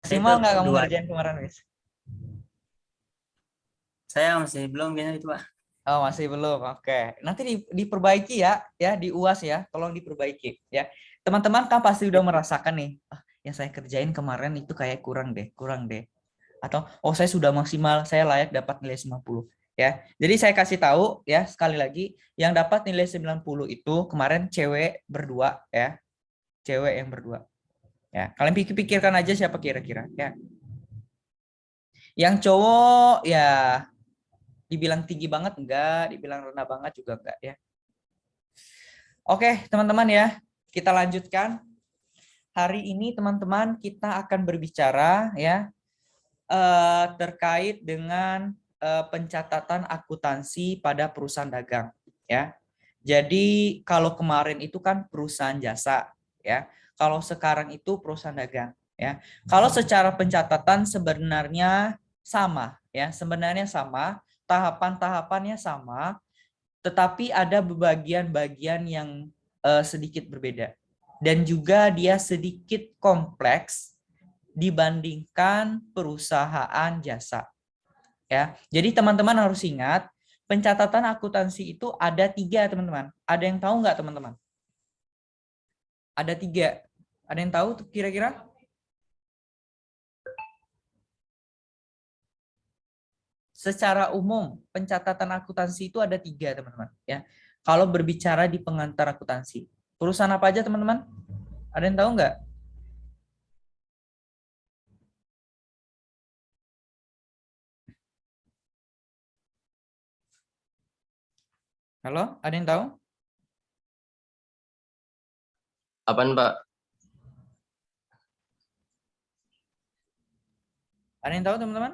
Maksimal nggak kamu dua. ngerjain kemarin, Wis? Saya masih belum kayaknya itu, Pak. Oh, masih belum. Oke. Nanti diperbaiki ya, di UAS ya. Tolong diperbaiki ya. Teman-teman kan pasti udah merasakan nih, yang saya kerjain kemarin itu kayak kurang deh. Atau oh saya sudah maksimal, saya layak dapat nilai 90 ya. Jadi saya kasih tahu ya sekali lagi, yang dapat nilai 90 itu kemarin cewek berdua ya. Cewek yang berdua. Ya, kalian pikirkan aja siapa kira-kira ya. Yang cowok ya dibilang tinggi banget enggak, dibilang rendah banget juga enggak ya. Oke, teman-teman ya. Kita lanjutkan. Hari ini teman-teman kita akan berbicara ya terkait dengan pencatatan akuntansi pada perusahaan dagang ya. Jadi kalau kemarin itu kan perusahaan jasa ya. Kalau sekarang itu perusahaan dagang ya. Kalau secara pencatatan sebenarnya sama ya, sebenarnya sama, tahapan-tahapannya sama, tetapi ada bagian-bagian yang sedikit berbeda. Dan juga dia sedikit kompleks dibandingkan perusahaan jasa. Ya, jadi teman-teman harus ingat pencatatan akuntansi itu ada 3 teman-teman. Ada yang tahu nggak teman-teman? Ada 3. Ada yang tahu kira-kira? Secara umum pencatatan akuntansi itu ada 3 teman-teman. Ya, kalau berbicara di pengantar akuntansi, perusahaan apa aja teman-teman? Ada yang tahu nggak? Halo, ada yang tahu? Apaan, Pak? Ada yang tahu teman-teman?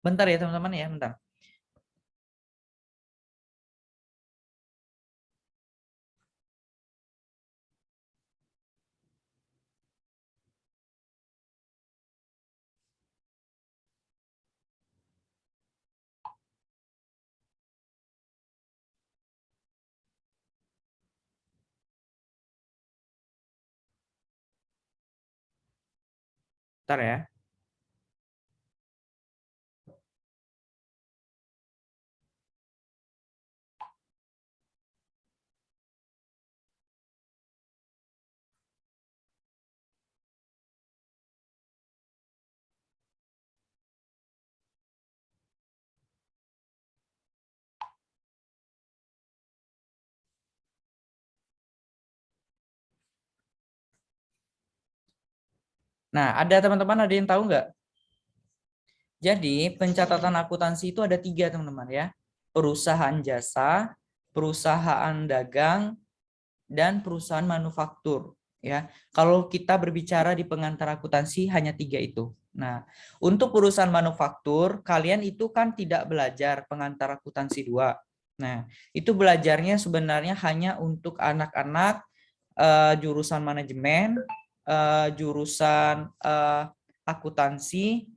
Bentar ya teman-teman ya, bentar. Bentar ya. Nah, ada teman-teman ada yang tahu nggak? Jadi pencatatan akuntansi itu ada 3 teman-teman ya. Perusahaan jasa, perusahaan dagang, dan perusahaan manufaktur. Ya, kalau kita berbicara di pengantar akuntansi hanya 3 itu. Nah, untuk perusahaan manufaktur, kalian itu kan tidak belajar pengantar akuntansi 2. Nah, itu belajarnya sebenarnya hanya untuk anak-anak jurusan manajemen, jurusan akuntansi,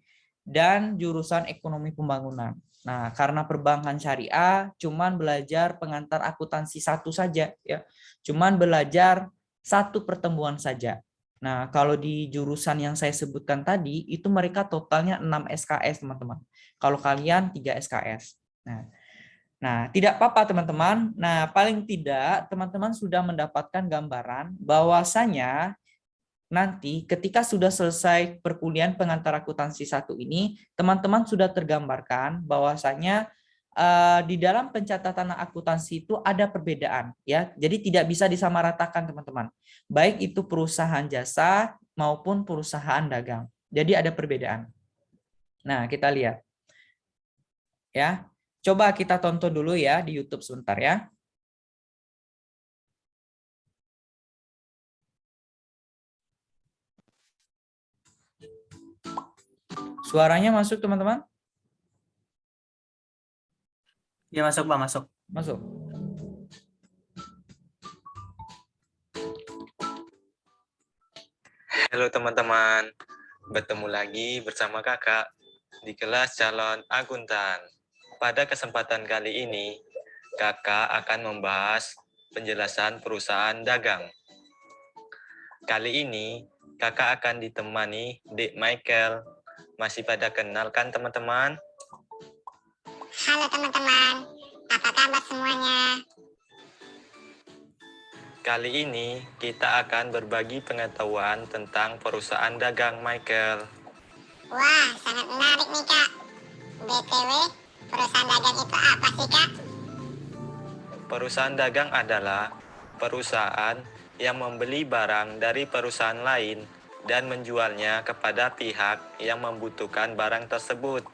dan jurusan ekonomi pembangunan. Nah, karena perbankan syariah cuman belajar pengantar akuntansi 1 saja ya. Cuman belajar 1 pertemuan saja. Nah, kalau di jurusan yang saya sebutkan tadi itu mereka totalnya 6 SKS, teman-teman. Kalau kalian 3 SKS. Nah, tidak apa-apa teman-teman. Nah, paling tidak teman-teman sudah mendapatkan gambaran bahwasanya nanti ketika sudah selesai perkuliahan pengantar akuntansi 1 ini, teman-teman sudah tergambarkan bahwasanya di dalam pencatatan akuntansi itu ada perbedaan ya. Jadi tidak bisa disamaratakan teman-teman. Baik itu perusahaan jasa maupun perusahaan dagang. Jadi ada perbedaan. Nah, kita lihat ya. Coba kita tonton dulu ya di YouTube sebentar ya. Suaranya masuk teman-teman? Ya masuk, Pak, masuk. Masuk. Halo teman-teman, bertemu lagi bersama kakak di kelas calon akuntan. Pada kesempatan kali ini, kakak akan membahas penjelasan perusahaan dagang. Kali ini kakak akan ditemani Dik Michael. Masih pada kenal kan teman-teman? Halo teman-teman, apa kabar semuanya? Kali ini kita akan berbagi pengetahuan tentang perusahaan dagang Michael. Wah, sangat menarik nih Kak. BTW, perusahaan dagang itu apa sih Kak? Perusahaan dagang adalah perusahaan yang membeli barang dari perusahaan lain dan menjualnya kepada pihak yang membutuhkan barang tersebut.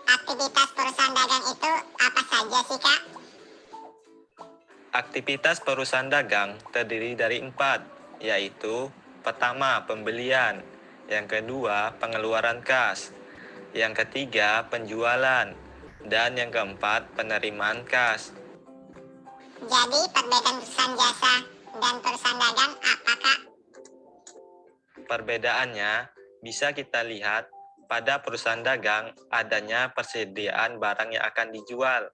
Aktivitas perusahaan dagang itu apa saja sih Kak? Aktivitas perusahaan dagang terdiri dari 4, yaitu pertama, pembelian, yang kedua, pengeluaran kas, yang ketiga, penjualan, dan yang keempat, penerimaan kas. Jadi perbedaan perusahaan jasa dan perusahaan dagang apa Kak? Perbedaannya bisa kita lihat pada perusahaan dagang adanya persediaan barang yang akan dijual,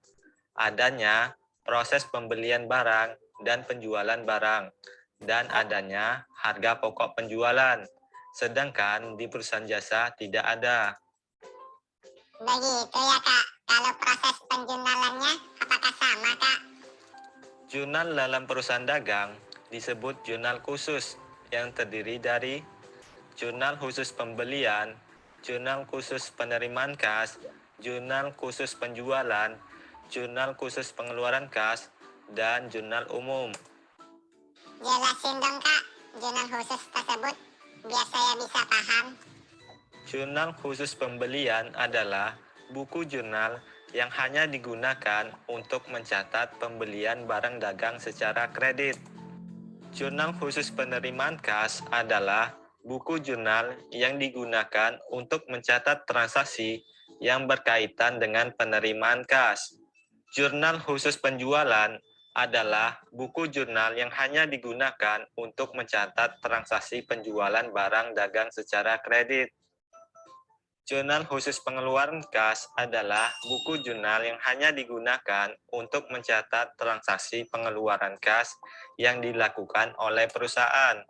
adanya proses pembelian barang dan penjualan barang, dan adanya harga pokok penjualan. Sedangkan di perusahaan jasa tidak ada. Begitu ya Kak. Kalau proses penjualannya apakah sama Kak? Jurnal dalam perusahaan dagang disebut jurnal khusus yang terdiri dari jurnal khusus pembelian, jurnal khusus penerimaan kas, jurnal khusus penjualan, jurnal khusus pengeluaran kas, dan jurnal umum. Jelasin dong Kak, jurnal khusus tersebut biar saya bisa paham. Jurnal khusus pembelian adalah buku jurnal yang hanya digunakan untuk mencatat pembelian barang dagang secara kredit. Jurnal khusus penerimaan kas adalah buku jurnal yang digunakan untuk mencatat transaksi yang berkaitan dengan penerimaan kas. Jurnal khusus penjualan adalah buku jurnal yang hanya digunakan untuk mencatat transaksi penjualan barang dagang secara kredit. Jurnal khusus pengeluaran kas adalah buku jurnal yang hanya digunakan untuk mencatat transaksi pengeluaran kas yang dilakukan oleh perusahaan.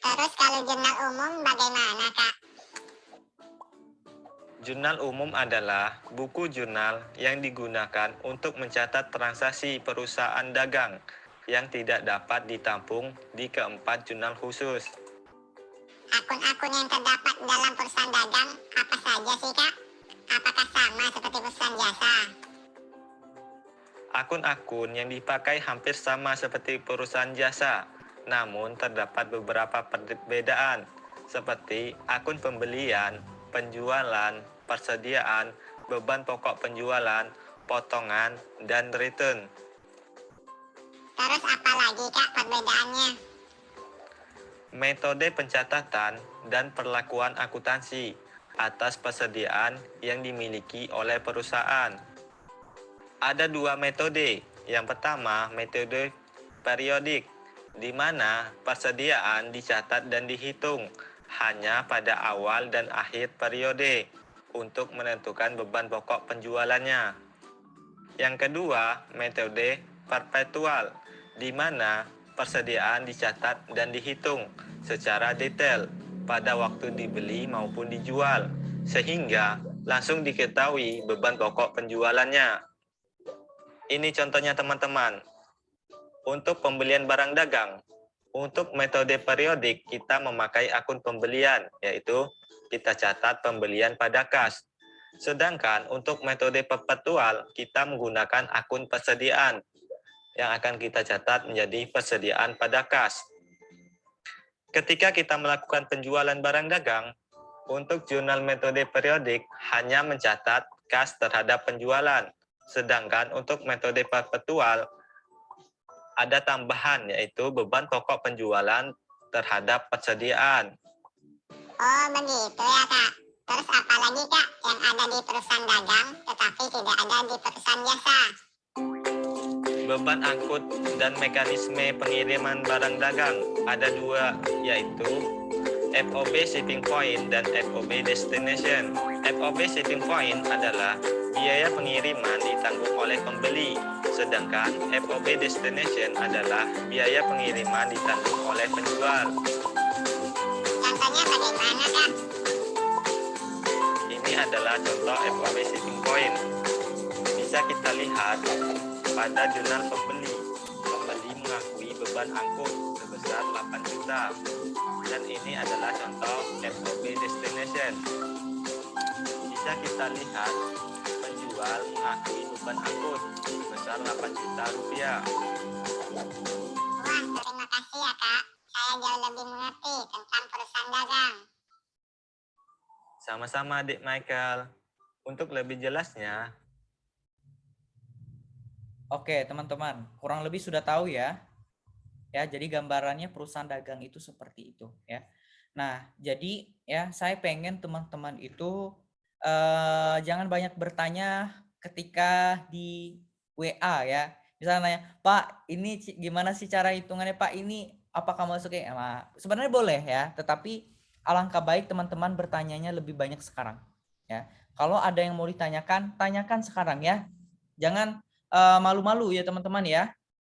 Terus kalau jurnal umum bagaimana Kak? Jurnal umum adalah buku jurnal yang digunakan untuk mencatat transaksi perusahaan dagang yang tidak dapat ditampung di keempat jurnal khusus. Akun-akun yang terdapat dalam perusahaan dagang apa saja sih Kak? Apakah sama seperti perusahaan jasa? Akun-akun yang dipakai hampir sama seperti perusahaan jasa, namun terdapat beberapa perbedaan seperti akun pembelian, penjualan, persediaan, beban pokok penjualan, potongan, dan return. Terus apa lagi Kak perbedaannya? Metode pencatatan dan perlakuan akuntansi atas persediaan yang dimiliki oleh perusahaan. Ada 2 metode. Yang pertama, metode periodik, di mana persediaan dicatat dan dihitung hanya pada awal dan akhir periode untuk menentukan beban pokok penjualannya. Yang kedua, metode perpetual, di mana persediaan dicatat dan dihitung secara detail pada waktu dibeli maupun dijual, sehingga langsung diketahui beban pokok penjualannya. Ini contohnya teman-teman. Untuk pembelian barang dagang, untuk metode periodik kita memakai akun pembelian, yaitu kita catat pembelian pada kas. Sedangkan untuk metode perpetual kita menggunakan akun persediaan yang akan kita catat menjadi persediaan pada kas. Ketika kita melakukan penjualan barang dagang, untuk jurnal metode periodik hanya mencatat kas terhadap penjualan. Sedangkan untuk metode perpetual ada tambahan, yaitu beban pokok penjualan terhadap persediaan. Oh begitu ya Kak. Terus apa lagi Kak yang ada di perusahaan dagang tetapi tidak ada di perusahaan jasa? Beban angkut dan mekanisme pengiriman barang dagang ada 2, yaitu FOB shipping point dan FOB destination. FOB shipping point adalah biaya pengiriman ditanggung oleh pembeli, sedangkan FOB destination adalah biaya pengiriman ditanggung oleh penjual. Contohnya bagaimana, Kak? Ini adalah contoh FOB shipping point. Bisa kita lihat pada jurnal pembeli. Pembeli mengakui beban angkut sebesar 8 juta. Dan ini adalah contoh FOB destination. Bisa kita lihat penjual mengakui beban angkut sebesar 8 juta rupiah. Wah, terima kasih ya, Kak. Saya jauh lebih mengerti tentang perusahaan dagang. Sama-sama Adik Michael. Untuk lebih jelasnya, Oke, teman-teman, kurang lebih sudah tahu ya. Ya, jadi gambarannya perusahaan dagang itu seperti itu ya. Nah, jadi ya saya pengen teman-teman itu jangan banyak bertanya ketika di WA ya. Misalnya nanya, "Pak, ini gimana sih cara hitungannya, Pak? Ini apakah masuknya?" Nah, sebenarnya boleh ya, tetapi alangkah baik teman-teman bertanyanya lebih banyak sekarang ya. Kalau ada yang mau ditanyakan, tanyakan sekarang ya. Jangan malu-malu ya teman-teman ya.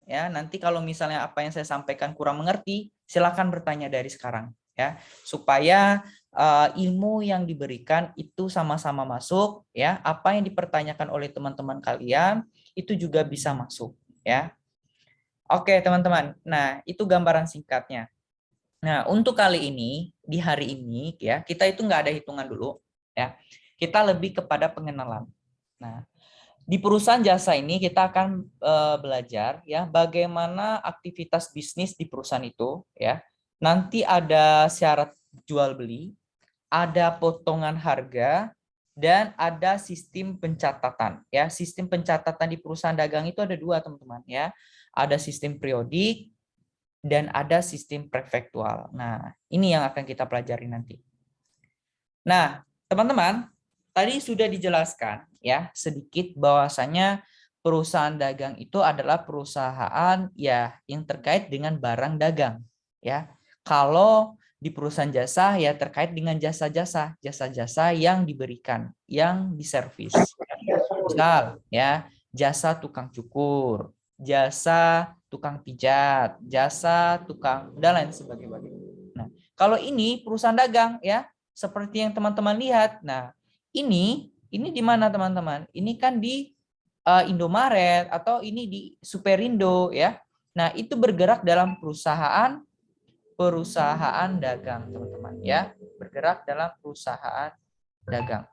Ya, nanti kalau misalnya apa yang saya sampaikan kurang mengerti, silakan bertanya dari sekarang ya, supaya ilmu yang diberikan itu sama-sama masuk ya. Apa yang dipertanyakan oleh teman-teman kalian itu juga bisa masuk ya. Oke, teman-teman. Nah, itu gambaran singkatnya. Nah, untuk kali ini di hari ini ya, kita itu nggak ada hitungan dulu ya. Kita lebih kepada pengenalan. Nah, di perusahaan jasa ini kita akan belajar ya bagaimana aktivitas bisnis di perusahaan itu ya. Nanti ada syarat jual beli, ada potongan harga, dan ada sistem pencatatan ya. Sistem pencatatan di perusahaan dagang itu ada dua teman-teman ya. Ada sistem periodik dan ada sistem prefektual. Nah, ini yang akan kita pelajari nanti. Nah, teman-teman, tadi sudah dijelaskan ya sedikit bahwasanya perusahaan dagang itu adalah perusahaan ya yang terkait dengan barang dagang ya. Kalau di perusahaan jasa ya terkait dengan jasa-jasa yang diberikan, yang diservis. Misal ya, jasa tukang cukur, jasa tukang pijat, jasa tukang dan lain sebagainya. Nah, kalau ini perusahaan dagang ya, seperti yang teman-teman lihat. Nah, ini di mana teman-teman? Ini kan di Indomaret atau ini di Superindo ya. Nah, itu bergerak dalam perusahaan dagang, teman-teman ya. Bergerak dalam perusahaan dagang.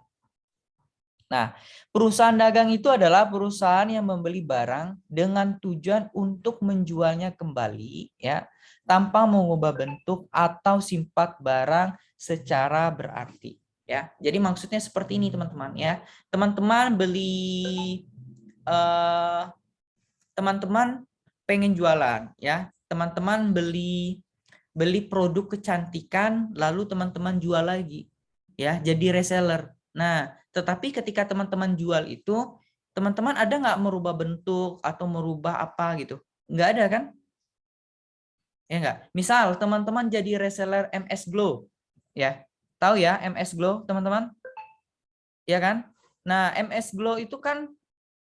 Nah, perusahaan dagang itu adalah perusahaan yang membeli barang dengan tujuan untuk menjualnya kembali ya, tanpa mengubah bentuk atau sifat barang secara berarti ya. Jadi maksudnya seperti ini teman-teman ya. Teman-teman beli teman-teman pengen jualan ya. Teman-teman beli produk kecantikan lalu teman-teman jual lagi ya, jadi reseller. Nah, tetapi ketika teman-teman jual itu, teman-teman ada nggak merubah bentuk atau merubah apa gitu? Nggak ada kan? Ya nggak? Misal teman-teman jadi reseller MS Glow, ya. Tahu ya MS Glow, teman-teman? Ya kan? Nah, MS Glow itu kan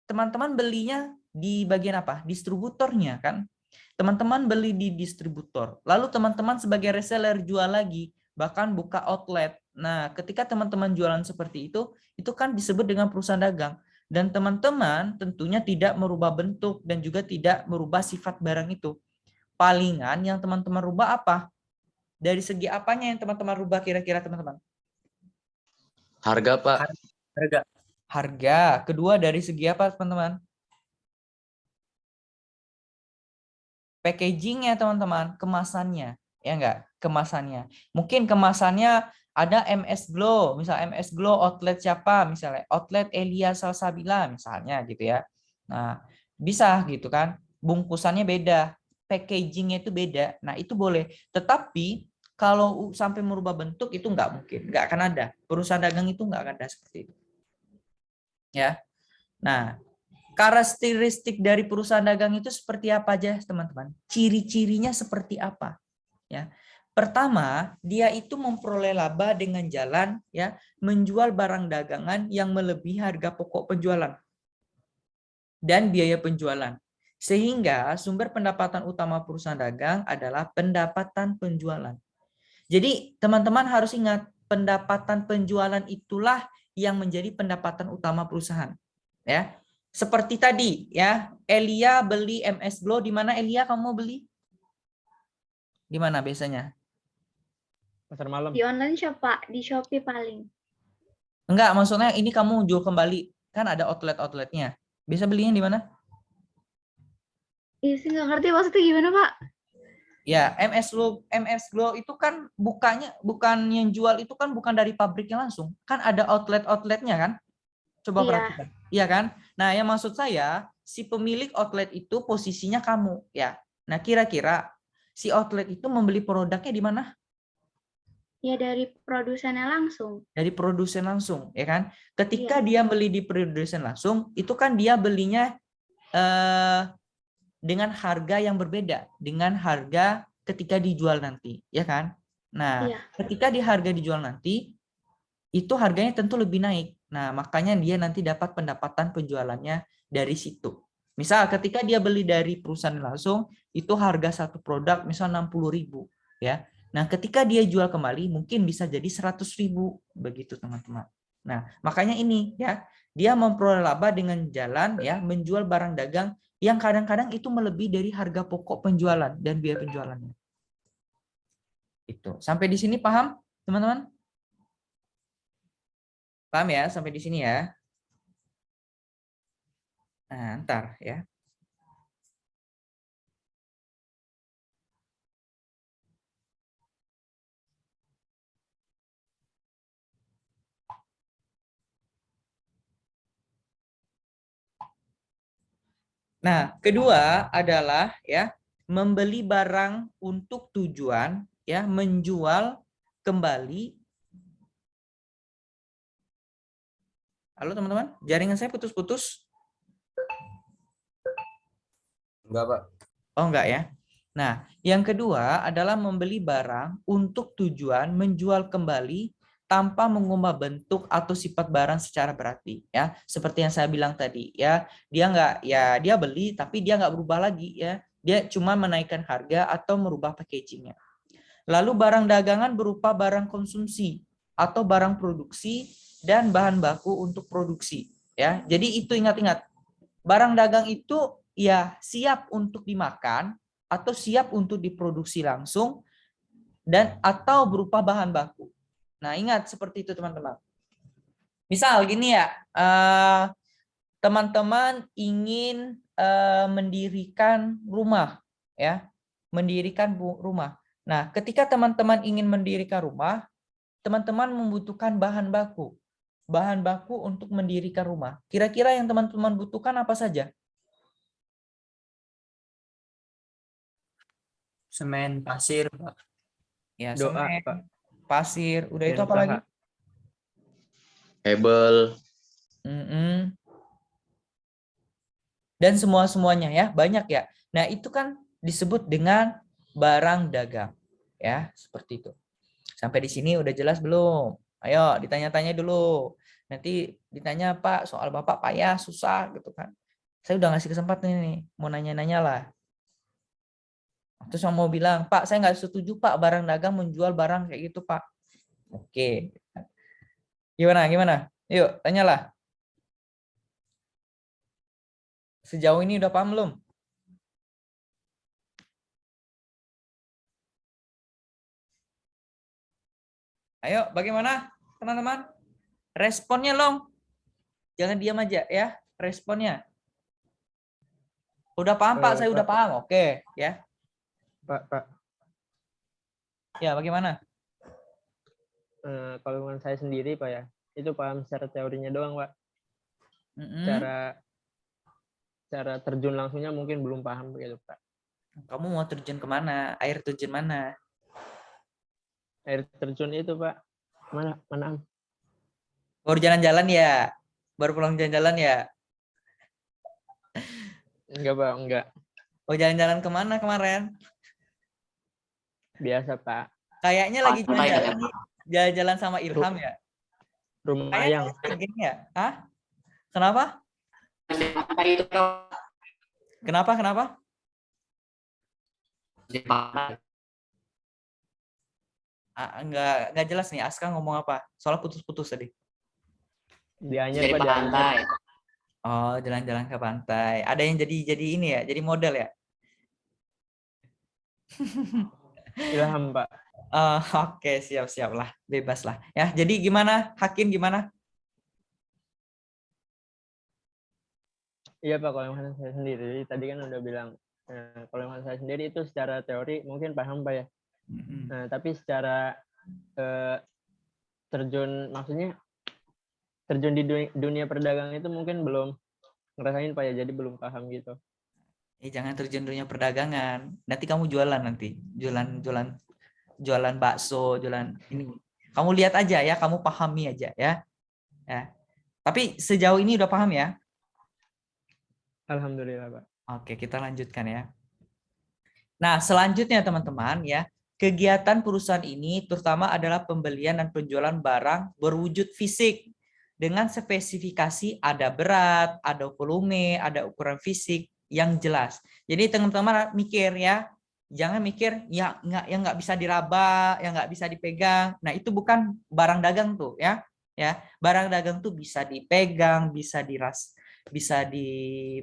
teman-teman belinya di bagian apa? Distributornya kan? Teman-teman beli di distributor. Lalu teman-teman sebagai reseller jual lagi, bahkan buka outlet. Nah, ketika teman-teman jualan seperti itu kan disebut dengan perusahaan dagang. Dan teman-teman tentunya tidak merubah bentuk dan juga tidak merubah sifat barang itu. Palingan yang teman-teman rubah apa? Dari segi apanya yang teman-teman rubah kira-kira teman-teman? Harga, Pak. Harga. Harga. Kedua dari segi apa teman-teman? Packagingnya teman-teman, kemasannya, ya enggak? Kemasannya. Mungkin kemasannya ada MS Glow, misal MS Glow outlet siapa, misalnya outlet Elia Salsabila misalnya gitu ya. Nah, bisa gitu kan? Bungkusannya beda, packagingnya itu beda. Nah, itu boleh. Tetapi kalau sampai merubah bentuk itu enggak mungkin, enggak akan ada. Perusahaan dagang itu enggak akan ada seperti itu. Ya. Nah, karakteristik dari perusahaan dagang itu seperti apa aja, teman-teman? Ciri-cirinya seperti apa? Ya. Pertama, dia itu memperoleh laba dengan jalan ya menjual barang dagangan yang melebihi harga pokok penjualan dan biaya penjualan. Sehingga sumber pendapatan utama perusahaan dagang adalah pendapatan penjualan. Jadi teman-teman harus ingat, pendapatan penjualan itulah yang menjadi pendapatan utama perusahaan. Ya, seperti tadi ya, Elia beli MS Glow. Di mana Elia kamu beli? Di mana biasanya? Pasar malam. Di online shop, Pak. Di Shopee paling. Enggak, maksudnya ini kamu jual kembali. Kan ada outlet-outletnya. Bisa belinya di mana? Iya sih nggak ngerti maksudnya gimana, Pak? Ya, MS Glow itu kan bukan yang jual itu kan bukan dari pabriknya langsung. Kan ada outlet-outletnya kan? Coba Iya. perhatikan. Iya kan? Nah, yang maksud saya, si pemilik outlet itu posisinya kamu ya. Nah, kira-kira si outlet itu membeli produknya di mana? Ya dari produsennya langsung. Dari produsen langsung, ya kan? Ketika dia beli di produsen langsung, itu kan dia belinya dengan harga yang berbeda dengan harga ketika dijual nanti, ya kan? Nah, Iya. ketika di harga dijual nanti, itu harganya tentu lebih naik. Nah, makanya dia nanti dapat pendapatan penjualannya dari situ. Misal ketika dia beli dari perusahaan langsung, itu harga satu produk misal 60.000, ya. Nah, ketika dia jual kembali mungkin bisa jadi 100.000, begitu teman-teman. Nah, makanya ini ya, dia memperoleh laba dengan jalan ya menjual barang dagang yang kadang-kadang itu melebihi dari harga pokok penjualan dan biaya penjualannya. Itu. Sampai di sini paham, teman-teman? Paham ya sampai di sini ya? Nah, ntar ya. Nah, kedua adalah ya membeli barang untuk tujuan ya menjual kembali. Halo teman-teman, jaringan saya putus-putus. Enggak, Pak. Oh enggak ya. Nah, yang kedua adalah membeli barang untuk tujuan menjual kembali tanpa mengubah bentuk atau sifat barang secara berarti ya. Seperti yang saya bilang tadi ya, dia beli tapi dia nggak berubah lagi ya. Dia cuma menaikkan harga atau merubah packagingnya. Lalu barang dagangan berupa barang konsumsi atau barang produksi dan bahan baku untuk produksi ya. Jadi itu ingat-ingat. Barang dagang itu ya siap untuk dimakan atau siap untuk diproduksi langsung dan atau berupa bahan baku. Nah, ingat seperti itu teman-teman. Misal gini ya, teman-teman ingin mendirikan rumah ya, mendirikan rumah. Nah, ketika teman-teman ingin mendirikan rumah, teman-teman membutuhkan bahan baku. Bahan baku untuk mendirikan rumah. Kira-kira yang teman-teman butuhkan apa saja? Semen, pasir, Pak. Ya, Doa, semen, Pak. pasir, udah itu Dan apa lagi? usaha. Hebel. Dan semua-semuanya ya, banyak ya. Nah, itu kan disebut dengan barang dagang. Ya, seperti itu. Sampai di sini udah jelas belum? Ayo ditanya-tanya dulu. Nanti ditanya, Pak, soal Bapak payah, susah gitu kan. Saya udah ngasih kesempatan nih, mau nanya-nanya lah. Terus yang mau bilang, Pak, saya nggak setuju Pak barang dagang menjual barang kayak gitu Pak. Oke. Gimana? Yuk, tanyalah. Sejauh ini udah paham belum? Ayo, bagaimana teman-teman? Responnya Long. Jangan diam aja ya, responnya. Udah paham Pak, saya udah paham. Oke, ya. Pak. Ya, bagaimana? Kalau dengan saya sendiri, Pak ya, itu paham secara teorinya doang, Pak. Cara terjun langsungnya mungkin belum paham begitu, Pak. Kamu mau terjun kemana? Air terjun mana? Air terjun itu, Pak. Mana? Baru jalan-jalan ya? Baru pulang jalan-jalan ya? Enggak, Pak, enggak. Oh, jalan-jalan kemana kemarin? Biasa, Pak. Kayaknya lagi Pantai jalan-jalan katanya, nih. Jalan-jalan sama Ilham ya. Rumah Kayaknya ayang. geng ya. Hah? Kenapa? pantai itu Pak. Kenapa? Kenapa? Di pantai. Nggak jelas nih. Aska ngomong apa? Soalnya putus-putus tadi. Di Anyer, Jadi Pak, di Anyer. pantai. Oh, jalan-jalan ke pantai. Ada yang jadi ini ya, jadi model ya. Ilham, Pak. Oke, siap-siap lah, bebas lah. Ya, jadi gimana, Hakim gimana? Iya Pak, kalau yang saya sendiri, jadi tadi kan udah bilang, kalau yang saya sendiri itu secara teori mungkin paham Pak ya. Mm-mm. Nah, tapi secara terjun, maksudnya terjun di dunia perdagangan itu mungkin belum ngerasain Pak ya, jadi belum paham gitu. Jangan terjun dunia perdagangan. Nanti kamu jualan nanti, jualan bakso, jualan ini. Kamu lihat aja ya, kamu pahami aja ya. Ya. Tapi sejauh ini udah paham ya? Alhamdulillah Pak. Oke, kita lanjutkan ya. Nah, selanjutnya teman-teman ya, kegiatan perusahaan ini terutama adalah pembelian dan penjualan barang berwujud fisik dengan spesifikasi ada berat, ada volume, ada ukuran fisik yang jelas. Jadi teman-teman mikir ya, jangan mikir ya nggak bisa diraba, yang nggak bisa dipegang. Nah, itu bukan barang dagang tuh ya. Ya, barang dagang tuh bisa dipegang, bisa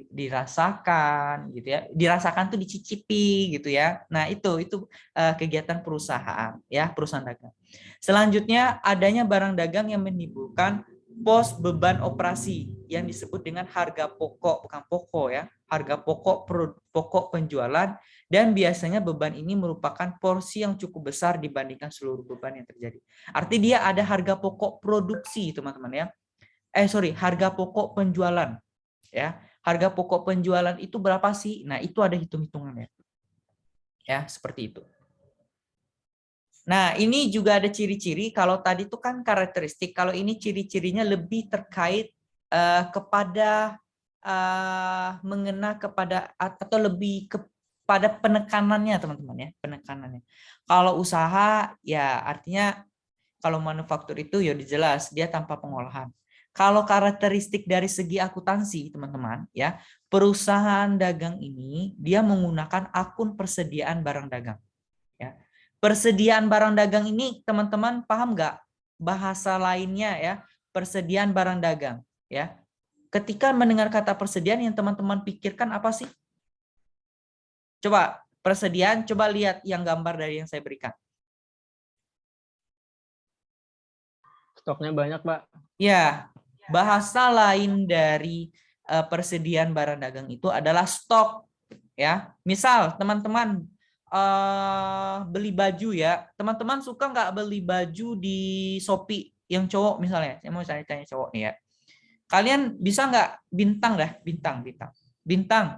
dirasakan gitu ya, dirasakan tuh dicicipi gitu ya. Nah itu kegiatan perusahaan ya, perusahaan dagang. Selanjutnya adanya barang dagang yang menimbulkan pos beban operasi yang disebut dengan harga pokok, bukan pokok ya, harga pokok penjualan, dan biasanya beban ini merupakan porsi yang cukup besar dibandingkan seluruh beban yang terjadi. Artinya dia ada harga pokok produksi teman-teman ya, harga pokok penjualan. Ya, harga pokok penjualan itu berapa sih? Nah, itu ada hitung-hitungannya. Ya, seperti itu. Nah, ini juga ada ciri-ciri. Kalau tadi itu kan karakteristik, kalau ini ciri-cirinya lebih terkait kepada mengena kepada atau lebih kepada penekanannya, teman-teman ya, penekanannya. Kalau usaha ya artinya kalau manufaktur itu ya jelas dia tanpa pengolahan. Kalau karakteristik dari segi akuntansi, teman-teman, ya, perusahaan dagang ini dia menggunakan akun persediaan barang dagang. Ya. Persediaan barang dagang ini, teman-teman paham nggak? Bahasa lainnya ya, persediaan barang dagang. Ya. Ketika mendengar kata persediaan, yang teman-teman pikirkan apa sih? Coba persediaan, coba lihat yang gambar dari yang saya berikan. Stoknya banyak Pak. Ya. Bahasa lain dari persediaan barang dagang itu adalah stok ya. Misal teman-teman beli baju ya, teman-teman suka nggak beli baju di Shopee yang cowok misalnya? Saya mau tanya cowok nih ya. Kalian bisa nggak bintang bintang.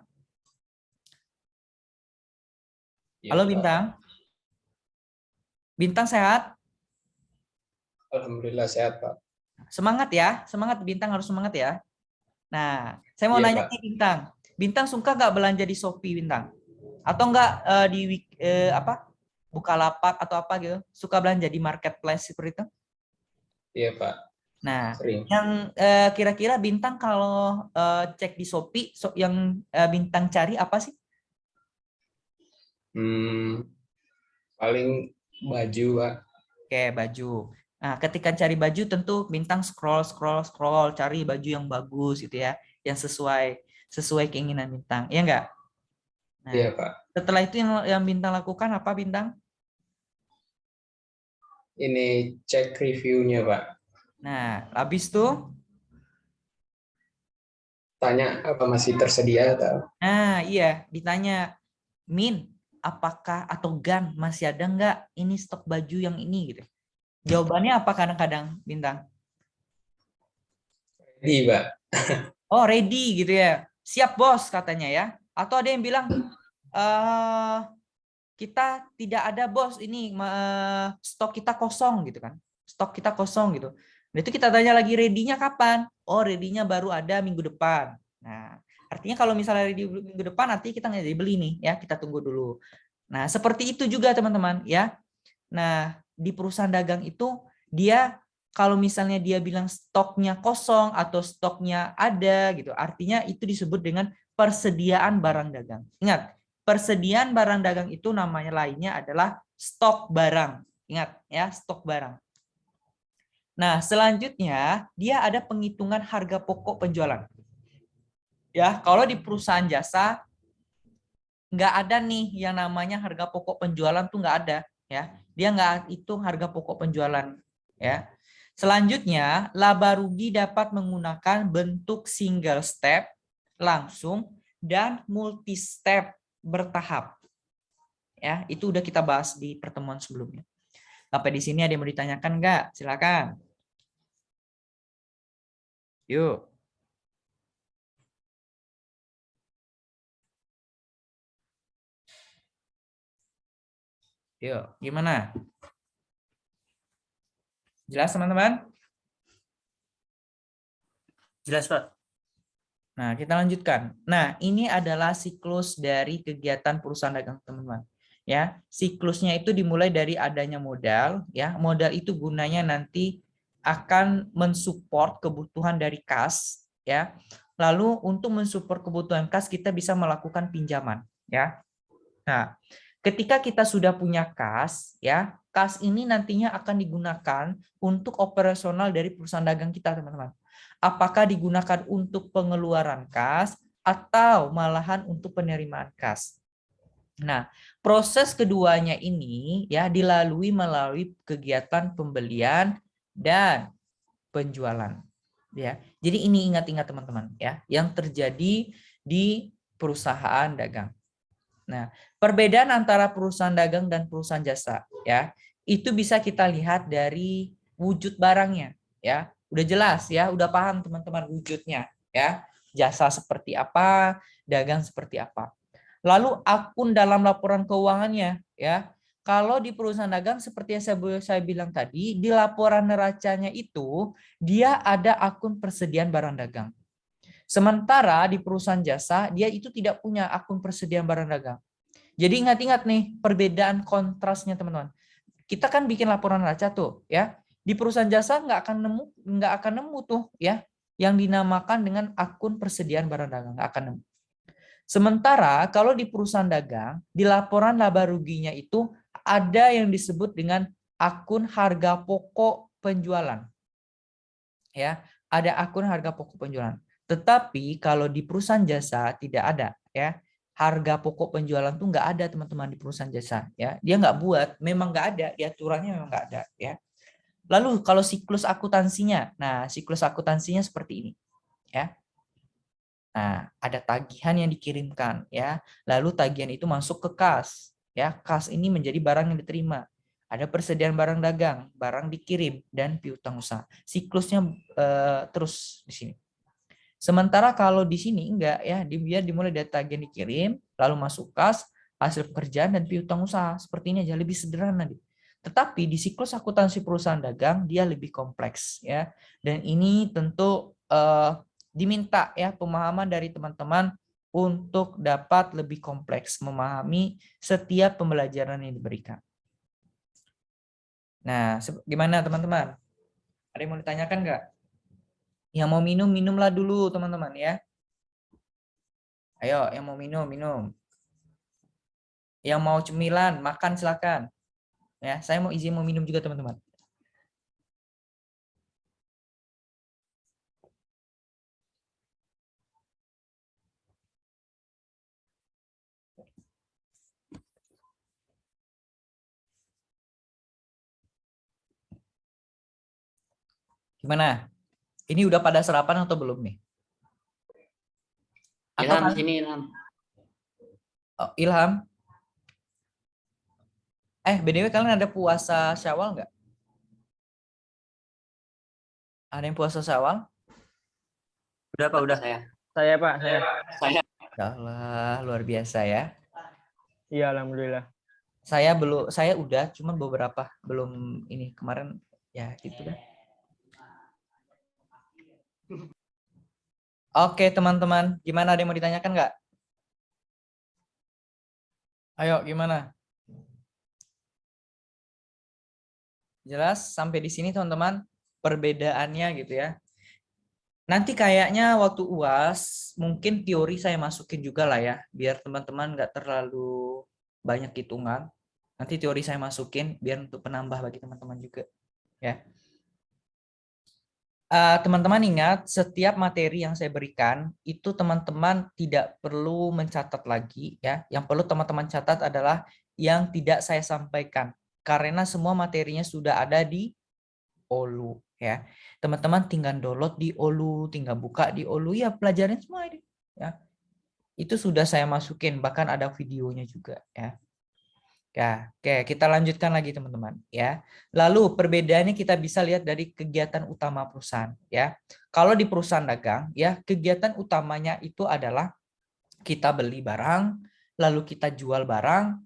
Halo Bintang. Bintang sehat? Alhamdulillah sehat Pak. Semangat ya, semangat Bintang, harus semangat ya. Nah, saya mau nanya nih Bintang. Bintang suka nggak belanja di Shopee Bintang? Atau enggak di Bukalapak atau apa gitu? Suka belanja di marketplace seperti itu? Iya Pak. Nah, Sering. yang kira-kira Bintang kalau cek di Shopee, yang Bintang cari apa sih? Paling baju Pak. Oke, baju. Nah, ketika cari baju tentu Bintang scroll, cari baju yang bagus gitu ya, yang sesuai keinginan Bintang. Iya enggak? Nah, Iya Pak. setelah itu yang Bintang lakukan apa Bintang? Ini cek reviewnya Pak. Nah, habis tuh? Tanya apa masih tersedia atau? Nah, iya, ditanya, Min, apakah atau Gan masih ada enggak ini stok baju yang ini gitu. Jawabannya apa kadang-kadang Bintang? Ready Pak. Oh, ready gitu ya. Siap bos katanya ya. Atau ada yang bilang kita tidak ada bos, ini stok kita kosong gitu kan. Stok kita kosong gitu. Nah, itu kita tanya lagi ready-nya kapan? Oh, ready-nya baru ada minggu depan. Nah, artinya kalau misalnya ready minggu depan nanti kita nggak jadi beli nih ya, kita tunggu dulu. Nah, seperti itu juga teman-teman ya. Nah, di perusahaan dagang itu dia kalau misalnya dia bilang stoknya kosong atau stoknya ada gitu, artinya itu disebut dengan persediaan barang dagang. Ingat, persediaan barang dagang itu namanya lainnya adalah stok barang. Ingat ya, stok barang. Nah, selanjutnya dia ada penghitungan harga pokok penjualan. Ya, kalau di perusahaan jasa nggak ada nih yang namanya harga pokok penjualan tuh nggak ada ya. Dia nggak hitung harga pokok penjualan ya. Selanjutnya, laba rugi dapat menggunakan bentuk single step, langsung, dan multi step bertahap. Ya, itu udah kita bahas di pertemuan sebelumnya. Sampai di sini ada yang mau ditanyakan nggak? Silakan. Yuk. Yuk, gimana? Jelas teman-teman? Jelas, Pak. Nah, kita lanjutkan. Nah, ini adalah siklus dari kegiatan perusahaan dagang, teman-teman. Ya, siklusnya itu dimulai dari adanya modal, ya. Modal itu gunanya nanti akan mensupport kebutuhan dari kas, ya. Lalu untuk mensupport kebutuhan kas kita bisa melakukan pinjaman, ya. Nah, ketika kita sudah punya kas, ya, kas ini nantinya akan digunakan untuk operasional dari perusahaan dagang kita, teman-teman. Apakah digunakan untuk pengeluaran kas atau malahan untuk penerimaan kas. Nah, proses keduanya ini ya melalui kegiatan pembelian dan penjualan. Ya, jadi ini ingat-ingat teman-teman ya, yang terjadi di perusahaan dagang. Nah, perbedaan antara perusahaan dagang dan perusahaan jasa ya, itu bisa kita lihat dari wujud barangnya ya. Udah jelas ya, udah paham teman-teman wujudnya ya. Jasa seperti apa, dagang seperti apa. Lalu akun dalam laporan keuangannya ya. Kalau di perusahaan dagang seperti yang saya bilang tadi, di laporan neracanya itu dia ada akun persediaan barang dagang. Sementara di perusahaan jasa dia itu tidak punya akun persediaan barang dagang. Jadi ingat-ingat nih perbedaan kontrasnya teman-teman. Kita kan bikin laporan neraca tuh ya. Di perusahaan jasa nggak akan nemu tuh ya yang dinamakan dengan akun persediaan barang dagang, nggak akan nemu. Sementara kalau di perusahaan dagang di laporan laba ruginya itu ada yang disebut dengan akun harga pokok penjualan. Ya, ada akun harga pokok penjualan. Tetapi kalau di perusahaan jasa tidak ada ya. Harga pokok penjualan tuh nggak ada teman-teman di perusahaan jasa ya. Dia nggak buat, memang nggak ada, di aturannya memang nggak ada ya. Lalu kalau siklus akuntansinya, nah siklus akuntansinya seperti ini ya. Nah, ada tagihan yang dikirimkan ya. Lalu tagihan itu masuk ke kas ya. Kas ini menjadi barang yang diterima. Ada persediaan barang dagang, barang dikirim dan piutang usaha. Siklusnya terus di sini. Sementara kalau di sini enggak ya, dia dimulai dari tagihan dikirim, lalu masuk kas, hasil pekerjaan dan piutang usaha. Seperti ini aja lebih sederhana. Tetapi di siklus akuntansi perusahaan dagang dia lebih kompleks ya. Dan ini tentu diminta ya pemahaman dari teman-teman untuk dapat lebih kompleks memahami setiap pembelajaran yang diberikan. Nah, gimana teman-teman? Ada yang mau ditanyakan nggak? Yang mau minum, minumlah dulu teman-teman ya. Ayo, yang mau minum, minum. Yang mau cemilan, makan silakan. Ya, saya mau izin mau minum juga teman-teman. Gimana? Ini udah pada sarapan atau belum nih? Ilham sini, Ilham. Oh, Ilham. BTW kalian ada puasa Syawal nggak? Ada yang puasa Syawal? Udah, Pak, udah. Saya, Pak, saya. Saya Allah, luar biasa ya. Iya, alhamdulillah. Saya udah, cuman beberapa belum ini kemarin ya gitu kan. Oke teman-teman, gimana, ada yang mau ditanyakan nggak? Ayo gimana? Jelas sampai di sini teman-teman perbedaannya gitu ya. Nanti kayaknya waktu UAS mungkin teori saya masukin juga lah ya, biar teman-teman nggak terlalu banyak hitungan. Nanti teori saya masukin biar untuk penambah bagi teman-teman juga ya. Teman-teman ingat, setiap materi yang saya berikan itu teman-teman tidak perlu mencatat lagi ya. Yang perlu teman-teman catat adalah yang tidak saya sampaikan, karena semua materinya sudah ada di Olu ya. Teman-teman tinggal download di Olu, tinggal buka di Olu ya, pelajarin semua ini ya. Itu sudah saya masukin, bahkan ada videonya juga ya. Ya, oke, kita lanjutkan lagi teman-teman ya. Lalu perbedaannya kita bisa lihat dari kegiatan utama perusahaan ya. Kalau di perusahaan dagang ya, kegiatan utamanya itu adalah kita beli barang, lalu kita jual barang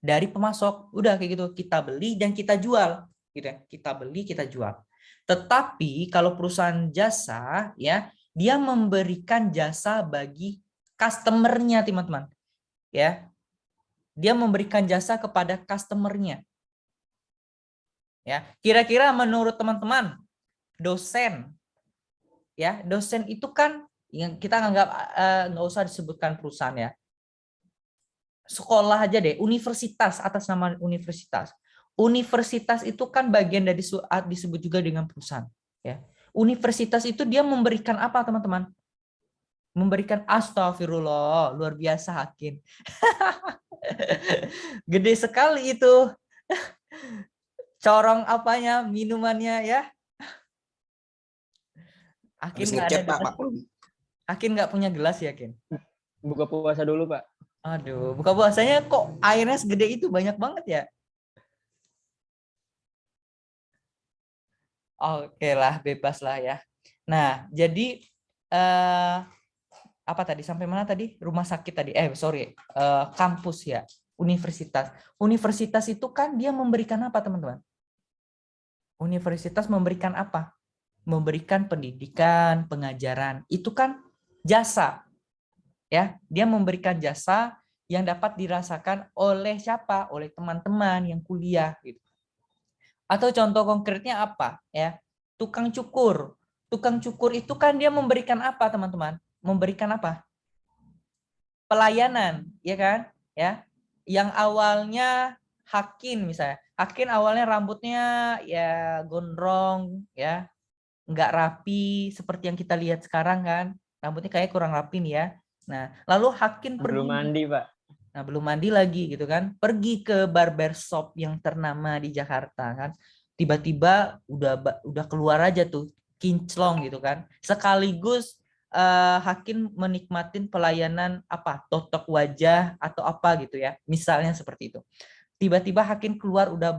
dari pemasok. Udah kayak gitu, kita beli dan kita jual gitu ya. Kita beli, kita jual. Tetapi kalau perusahaan jasa ya, dia memberikan jasa bagi customer-nya teman-teman. Ya. Dia memberikan jasa kepada customer-nya. Ya, kira-kira menurut teman-teman, dosen ya, dosen itu kan yang kita anggap nggak usah disebutkan perusahaan ya. Sekolah aja deh, universitas atas nama universitas. Universitas itu kan bagian dari disebut juga dengan perusahaan ya. Universitas itu dia memberikan apa teman-teman? Memberikan astagfirullah, luar biasa Hakim. Gede sekali itu. Corong apanya, minumannya ya. Akin nggak ada gelas. Akin nggak punya gelas ya, Akin? Buka puasa dulu, Pak. Aduh, buka puasanya kok airnya segede itu, banyak banget ya. Oke lah, bebas lah ya. Nah, jadi apa tadi, sampai mana tadi? Rumah sakit tadi, kampus ya, universitas. Universitas itu kan dia memberikan apa teman-teman? Universitas memberikan apa? Memberikan pendidikan, pengajaran. Itu kan jasa. Ya, dia memberikan jasa yang dapat dirasakan oleh siapa? Oleh teman-teman yang kuliah gitu. Atau contoh konkretnya apa? Ya, tukang cukur. Tukang cukur itu kan dia memberikan apa, teman-teman? Memberikan apa? Pelayanan, ya kan? Ya. Yang awalnya Hakin misalnya. Hakin awalnya rambutnya ya gondrong, ya. Nggak rapi seperti yang kita lihat sekarang kan. Rambutnya kayak kurang rapi nih ya. Nah, lalu Hakin pergi. Belum mandi, Pak. Nah, belum mandi lagi gitu kan. Pergi ke barbershop yang ternama di Jakarta kan. Tiba-tiba udah keluar aja tuh kinclong gitu kan. Sekaligus Hakim menikmatin pelayanan apa? Totok wajah atau apa gitu ya. Misalnya seperti itu. Tiba-tiba Hakim keluar udah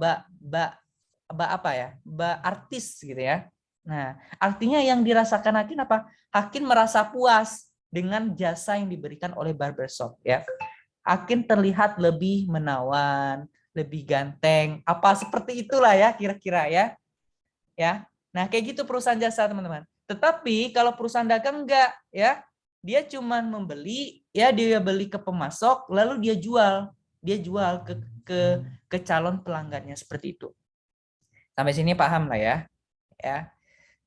apa ya? Artis gitu ya. Nah, artinya yang dirasakan Hakim apa? Hakim merasa puas dengan jasa yang diberikan oleh barbershop ya. Hakim terlihat lebih menawan, lebih ganteng, apa seperti itulah ya kira-kira ya. Ya. Nah, kayak gitu perusahaan jasa, teman-teman. Tetapi kalau perusahaan dagang enggak ya. Dia cuma membeli, ya dia beli ke pemasok lalu dia jual. Dia jual ke calon pelanggannya seperti itu. Sampai sini paham lah ya. Ya.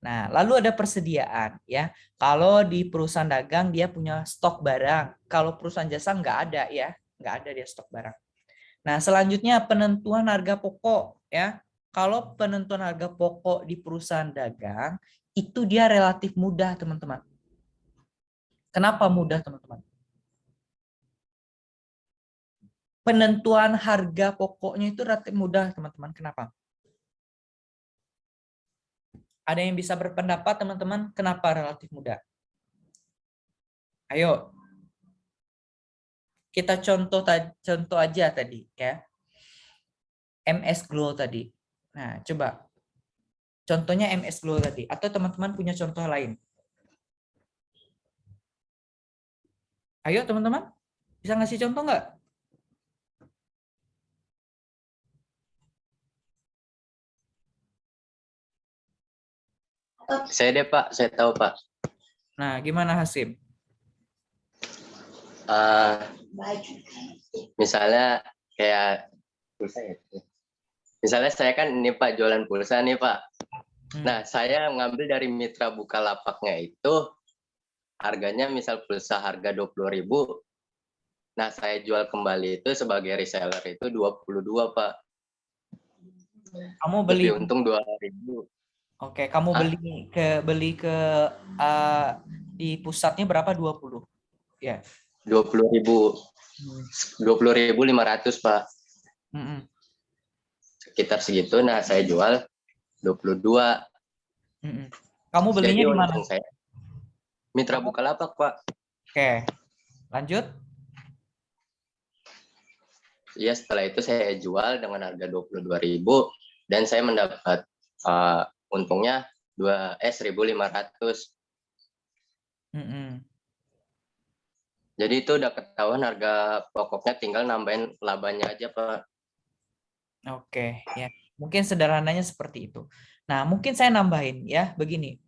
Nah, lalu ada persediaan ya. Kalau di perusahaan dagang dia punya stok barang. Kalau perusahaan jasa nggak ada ya, nggak ada dia stok barang. Nah, selanjutnya penentuan harga pokok ya. Kalau penentuan harga pokok di perusahaan dagang itu dia relatif mudah, teman-teman. Kenapa mudah, teman-teman? Penentuan harga pokoknya itu relatif mudah, teman-teman. Kenapa? Ada yang bisa berpendapat, teman-teman, kenapa relatif mudah? Ayo. Kita contoh aja tadi ya. MS Glow tadi. Nah, coba. Contohnya MS Glow tadi atau teman-teman punya contoh lain? Ayo, teman-teman. Bisa ngasih contoh nggak? Saya deh Pak, saya tahu Pak. Nah, gimana Hasim? Misalnya kayak Misalnya saya kan ini Pak jualan pulsa nih Pak. Hmm. Nah, saya ngambil dari mitra Bukalapaknya itu harganya misal pulsa harga 20.000. Nah, saya jual kembali itu sebagai reseller itu 22, Pak. Kamu beli, Lebih untung 2.000. oke, kamu Hah? beli ke di pusatnya berapa? 20. Ya. 20.000. 20.500, Pak. Mm-mm. Sekitar segitu. Nah, saya jual 22. Mm-mm. Kamu Jadi belinya di mana? untung saya mitra Bukalapak, Pak. Oke, lanjut. Iya, setelah itu saya jual dengan harga 22.000 dan saya mendapat untungnya 1.500. Mm-mm. Jadi itu udah ketahuan harga pokoknya, tinggal nambahin labanya aja, Pak. Oke, ya. Mungkin sederhananya seperti itu. Nah, mungkin saya nambahin ya, begini.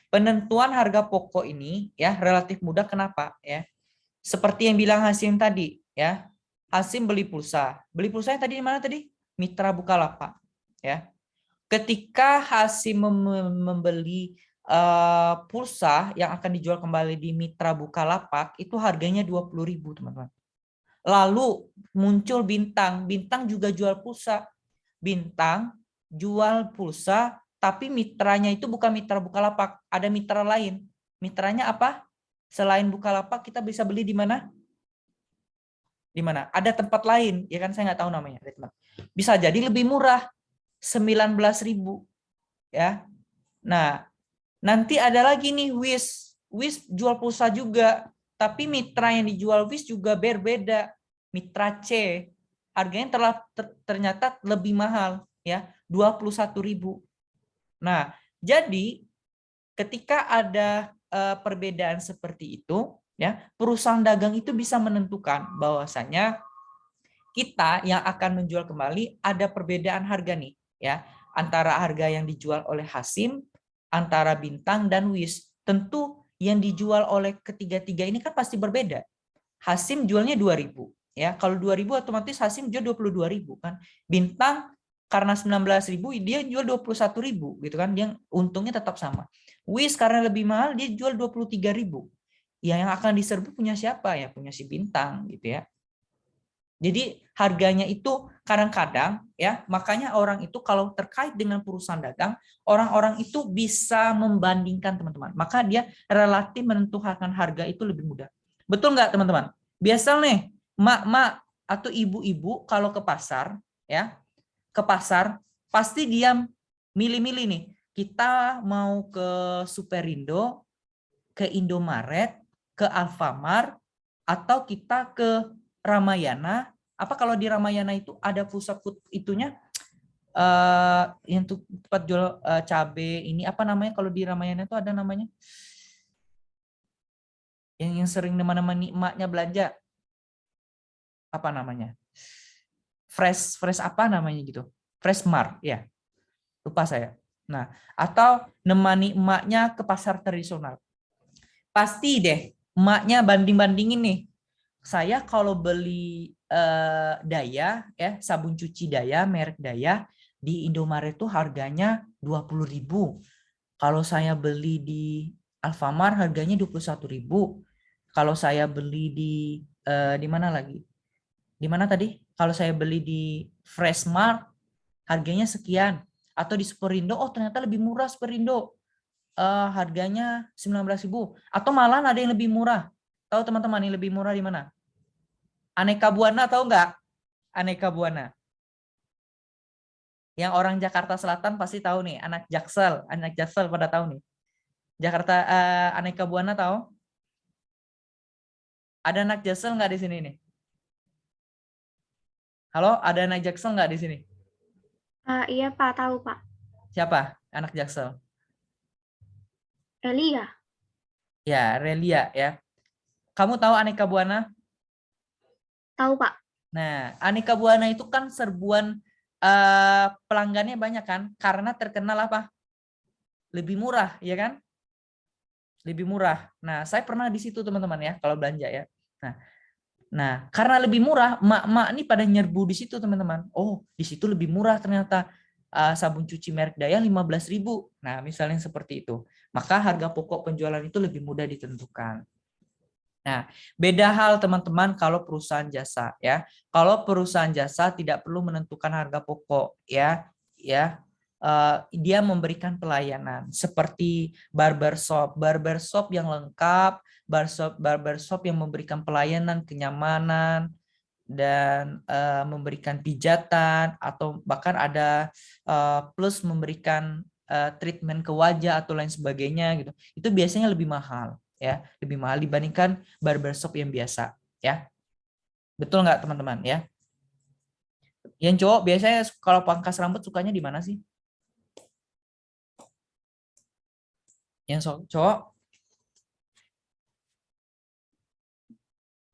Penentuan harga pokok ini ya relatif mudah, kenapa ya? Seperti yang bilang Hasim tadi ya. Hasim beli pulsa. Beli pulsanya tadi di mana tadi? Mitra Bukalapak ya. Ketika Hasim membeli pulsa yang akan dijual kembali di Mitra Bukalapak, itu harganya 20.000, teman-teman. Lalu muncul Bintang. Bintang juga jual pulsa. Bintang jual pulsa, tapi mitranya itu bukan mitra Bukalapak, ada mitra lain. Mitranya apa? Selain Bukalapak kita bisa beli di mana? Di mana? Ada tempat lain, ya kan, saya nggak tahu namanya. Bisa jadi lebih murah, 19.000. Ya. Nah, nanti ada lagi nih Wish. Wish jual pulsa juga, tapi mitra yang dijual Wish juga berbeda. Mitra C harganya ternyata lebih mahal ya, 21.000. Nah, jadi ketika ada perbedaan seperti itu ya, perusahaan dagang itu bisa menentukan bahwasanya kita yang akan menjual kembali ada perbedaan harga nih ya, antara harga yang dijual oleh Hasim, antara Bintang dan Wish. Tentu yang dijual oleh ketiga-tiga ini kan pasti berbeda. Hasim jualnya 2.000 ya. Kalau 2.000 otomatis Hasim jual 22.000 kan. Bintang karena 19.000 dia jual 21.000 gitu kan. Dia untungnya tetap sama. Wish karena lebih mahal dia jual 23.000. Ya, yang akan diserbu punya siapa ya? Punya si Bintang gitu ya. Jadi harganya itu kadang-kadang ya, makanya orang itu kalau terkait dengan perusahaan dagang, orang-orang itu bisa membandingkan, teman-teman. Maka dia relatif menentukan harga itu lebih mudah. Betul nggak, teman-teman? Biasa nih, mak-mak atau ibu-ibu kalau ke pasar ya, ke pasar pasti dia milih-milih nih. Kita mau ke Superindo, ke Indomaret, ke Alfamart, atau kita ke Ramayana. Apa kalau di Ramayana itu ada pusat itunya yang tempat jual cabe ini, apa namanya kalau di Ramayana itu ada namanya? Yang sering menemani emaknya belanja. Apa namanya? Fresh apa namanya gitu? Fresh Mart ya. Lupa saya. Nah, atau nemani emaknya ke pasar tradisional. Pasti deh emaknya banding-bandingin nih. Saya kalau beli Daya ya, sabun cuci Daya, merek Daya di Indomaret itu harganya 20.000. Kalau saya beli di Alfamart harganya 21.000. Kalau saya beli di mana lagi? Di mana tadi? Kalau saya beli di Freshmart harganya sekian, atau di Superindo, oh ternyata lebih murah Superindo. Harganya 19.000, atau malah ada yang lebih murah. Tahu teman-teman yang lebih murah di mana? Aneka Buana, tahu nggak? Aneka Buana. Yang orang Jakarta Selatan pasti tahu nih, anak Jaksel pada tahu nih. Jakarta Aneka Buana tahu? Ada anak Jaksel nggak di sini nih? Halo, ada anak Jaksel nggak di sini? Iya Pak, tahu Pak. Siapa anak Jaksel? Elia. Ya, Relia ya. Kamu tahu Aneka Buana? Tahu Pak. Nah, Aneka Buana itu kan serbuan pelanggannya banyak kan, karena terkenal apa? Lebih murah, ya kan? Lebih murah. Nah, saya pernah di situ teman-teman ya, kalau belanja ya. Nah, Nah, karena lebih murah, emak-emak ini pada nyerbu di situ, teman-teman. Oh, di situ lebih murah ternyata. Sabun cuci merek Dayang 15.000. Nah, misalnya seperti itu. Maka harga pokok penjualan itu lebih mudah ditentukan. Nah, beda hal teman-teman kalau perusahaan jasa ya. Kalau perusahaan jasa tidak perlu menentukan harga pokok ya. Dia memberikan pelayanan seperti barbershop yang lengkap, barbershop yang memberikan pelayanan kenyamanan dan memberikan pijatan atau bahkan ada plus memberikan treatment ke wajah atau lain sebagainya gitu. Itu biasanya lebih mahal ya, lebih mahal dibandingkan barbershop yang biasa ya. Betul nggak teman-teman ya? Yang cowok biasanya kalau pangkas rambut sukanya di mana sih? Yang cowok?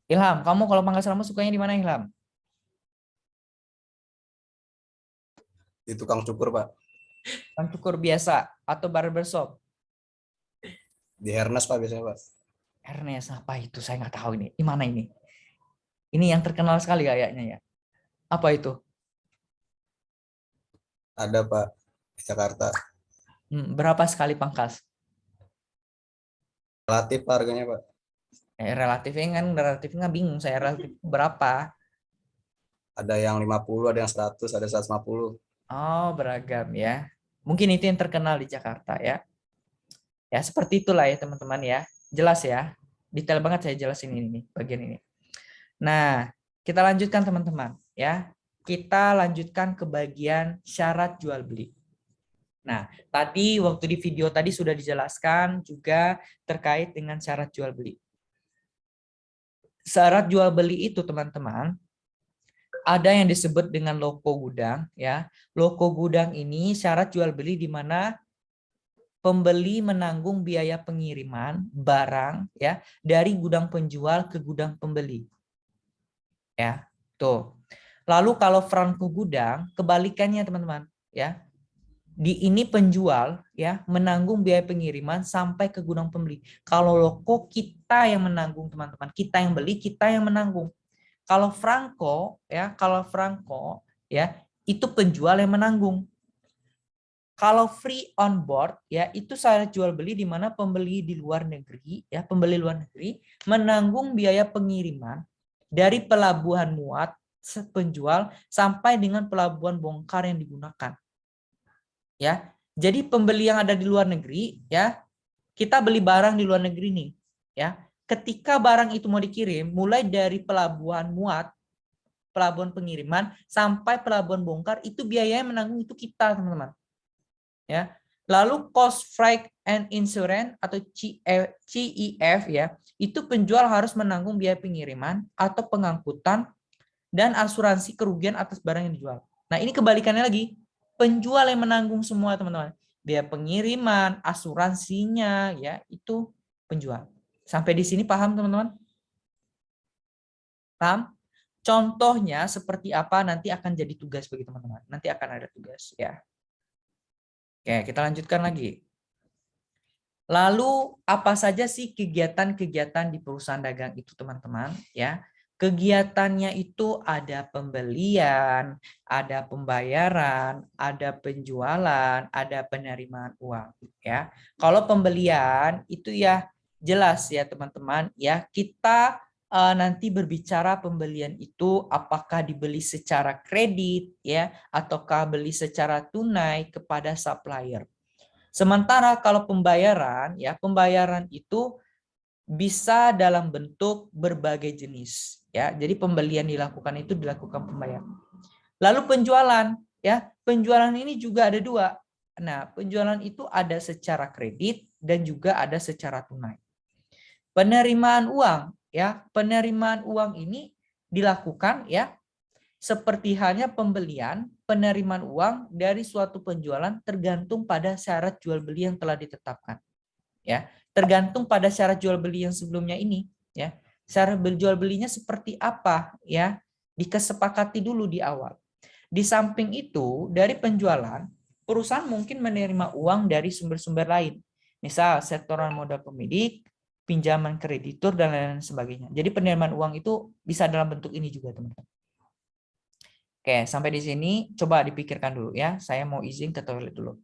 Ilham, kamu kalau pangkas rambut sukanya di mana, Ilham? Di tukang cukur, Pak. Tukang cukur biasa atau barbershop? Di Hernes, Pak, biasanya, Pak. Hernes, apa itu? Saya nggak tahu ini. Di mana ini? Ini yang terkenal sekali kayaknya ya. Apa itu? Ada, Pak, di Jakarta. Berapa sekali pangkas? Relatif Pak, harganya, Pak. Relatifnya bingung saya, relatif berapa? Ada yang 50, ada yang 100, ada 150. Oh, beragam ya. Mungkin itu yang terkenal di Jakarta ya. Ya, seperti itulah ya teman-teman ya. Jelas ya. Detail banget saya jelasin ini bagian ini. Nah, kita lanjutkan teman-teman ya. Kita lanjutkan ke bagian syarat jual beli. Nah, tadi waktu di video tadi sudah dijelaskan juga terkait dengan syarat jual beli. Syarat jual beli itu teman-teman ada yang disebut dengan loko gudang ya. Loko gudang ini syarat jual beli di mana pembeli menanggung biaya pengiriman barang ya dari gudang penjual ke gudang pembeli. Ya, tuh. Lalu kalau franko gudang kebalikannya teman-teman ya. Di ini penjual ya menanggung biaya pengiriman sampai ke gudang pembeli. Kalau loko kita yang menanggung teman-teman, kita yang beli, kita yang menanggung. Kalau franko ya itu penjual yang menanggung. Kalau free on board ya itu syarat jual beli di mana pembeli di luar negeri ya, pembeli luar negeri menanggung biaya pengiriman dari pelabuhan muat penjual sampai dengan pelabuhan bongkar yang digunakan. Ya, jadi pembeli yang ada di luar negeri ya, kita beli barang di luar negeri nih ya. Ketika barang itu mau dikirim mulai dari pelabuhan muat, pelabuhan pengiriman sampai pelabuhan bongkar itu biayanya menanggung itu kita, teman-teman. Ya. Lalu cost freight and insurance atau CEF ya, itu penjual harus menanggung biaya pengiriman atau pengangkutan dan asuransi kerugian atas barang yang dijual. Nah, ini kebalikannya lagi. Penjual yang menanggung semua teman-teman. Biaya pengiriman, asuransinya ya itu penjual. Sampai di sini paham teman-teman? Paham? Contohnya seperti apa nanti akan jadi tugas bagi teman-teman. Nanti akan ada tugas ya. Oke, kita lanjutkan lagi. Lalu apa saja sih kegiatan-kegiatan di perusahaan dagang itu teman-teman ya? Kegiatannya itu ada pembelian, ada pembayaran, ada penjualan, ada penerimaan uang ya. Kalau pembelian itu ya jelas ya teman-teman ya, kita nanti berbicara pembelian itu apakah dibeli secara kredit ya ataukah beli secara tunai kepada supplier. Sementara kalau pembayaran ya, pembayaran itu bisa dalam bentuk berbagai jenis ya. Jadi pembelian dilakukan pembayaran. Lalu penjualan ya, penjualan ini juga ada dua. Nah, penjualan itu ada secara kredit dan juga ada secara tunai. Penerimaan uang ya, penerimaan uang ini dilakukan ya seperti halnya pembelian, penerimaan uang dari suatu penjualan tergantung pada syarat jual beli yang telah ditetapkan. Ya, tergantung pada syarat jual beli yang sebelumnya ini ya. Syarat jual belinya seperti apa ya? Dikesepakati dulu di awal. Di samping itu, dari penjualan, perusahaan mungkin menerima uang dari sumber-sumber lain. Misal setoran modal pemilik pinjaman kreditur, dan lain-lain sebagainya. Jadi penerimaan uang itu bisa dalam bentuk ini juga, teman-teman. Oke, sampai di sini coba dipikirkan dulu ya. Saya mau izin ke toilet dulu.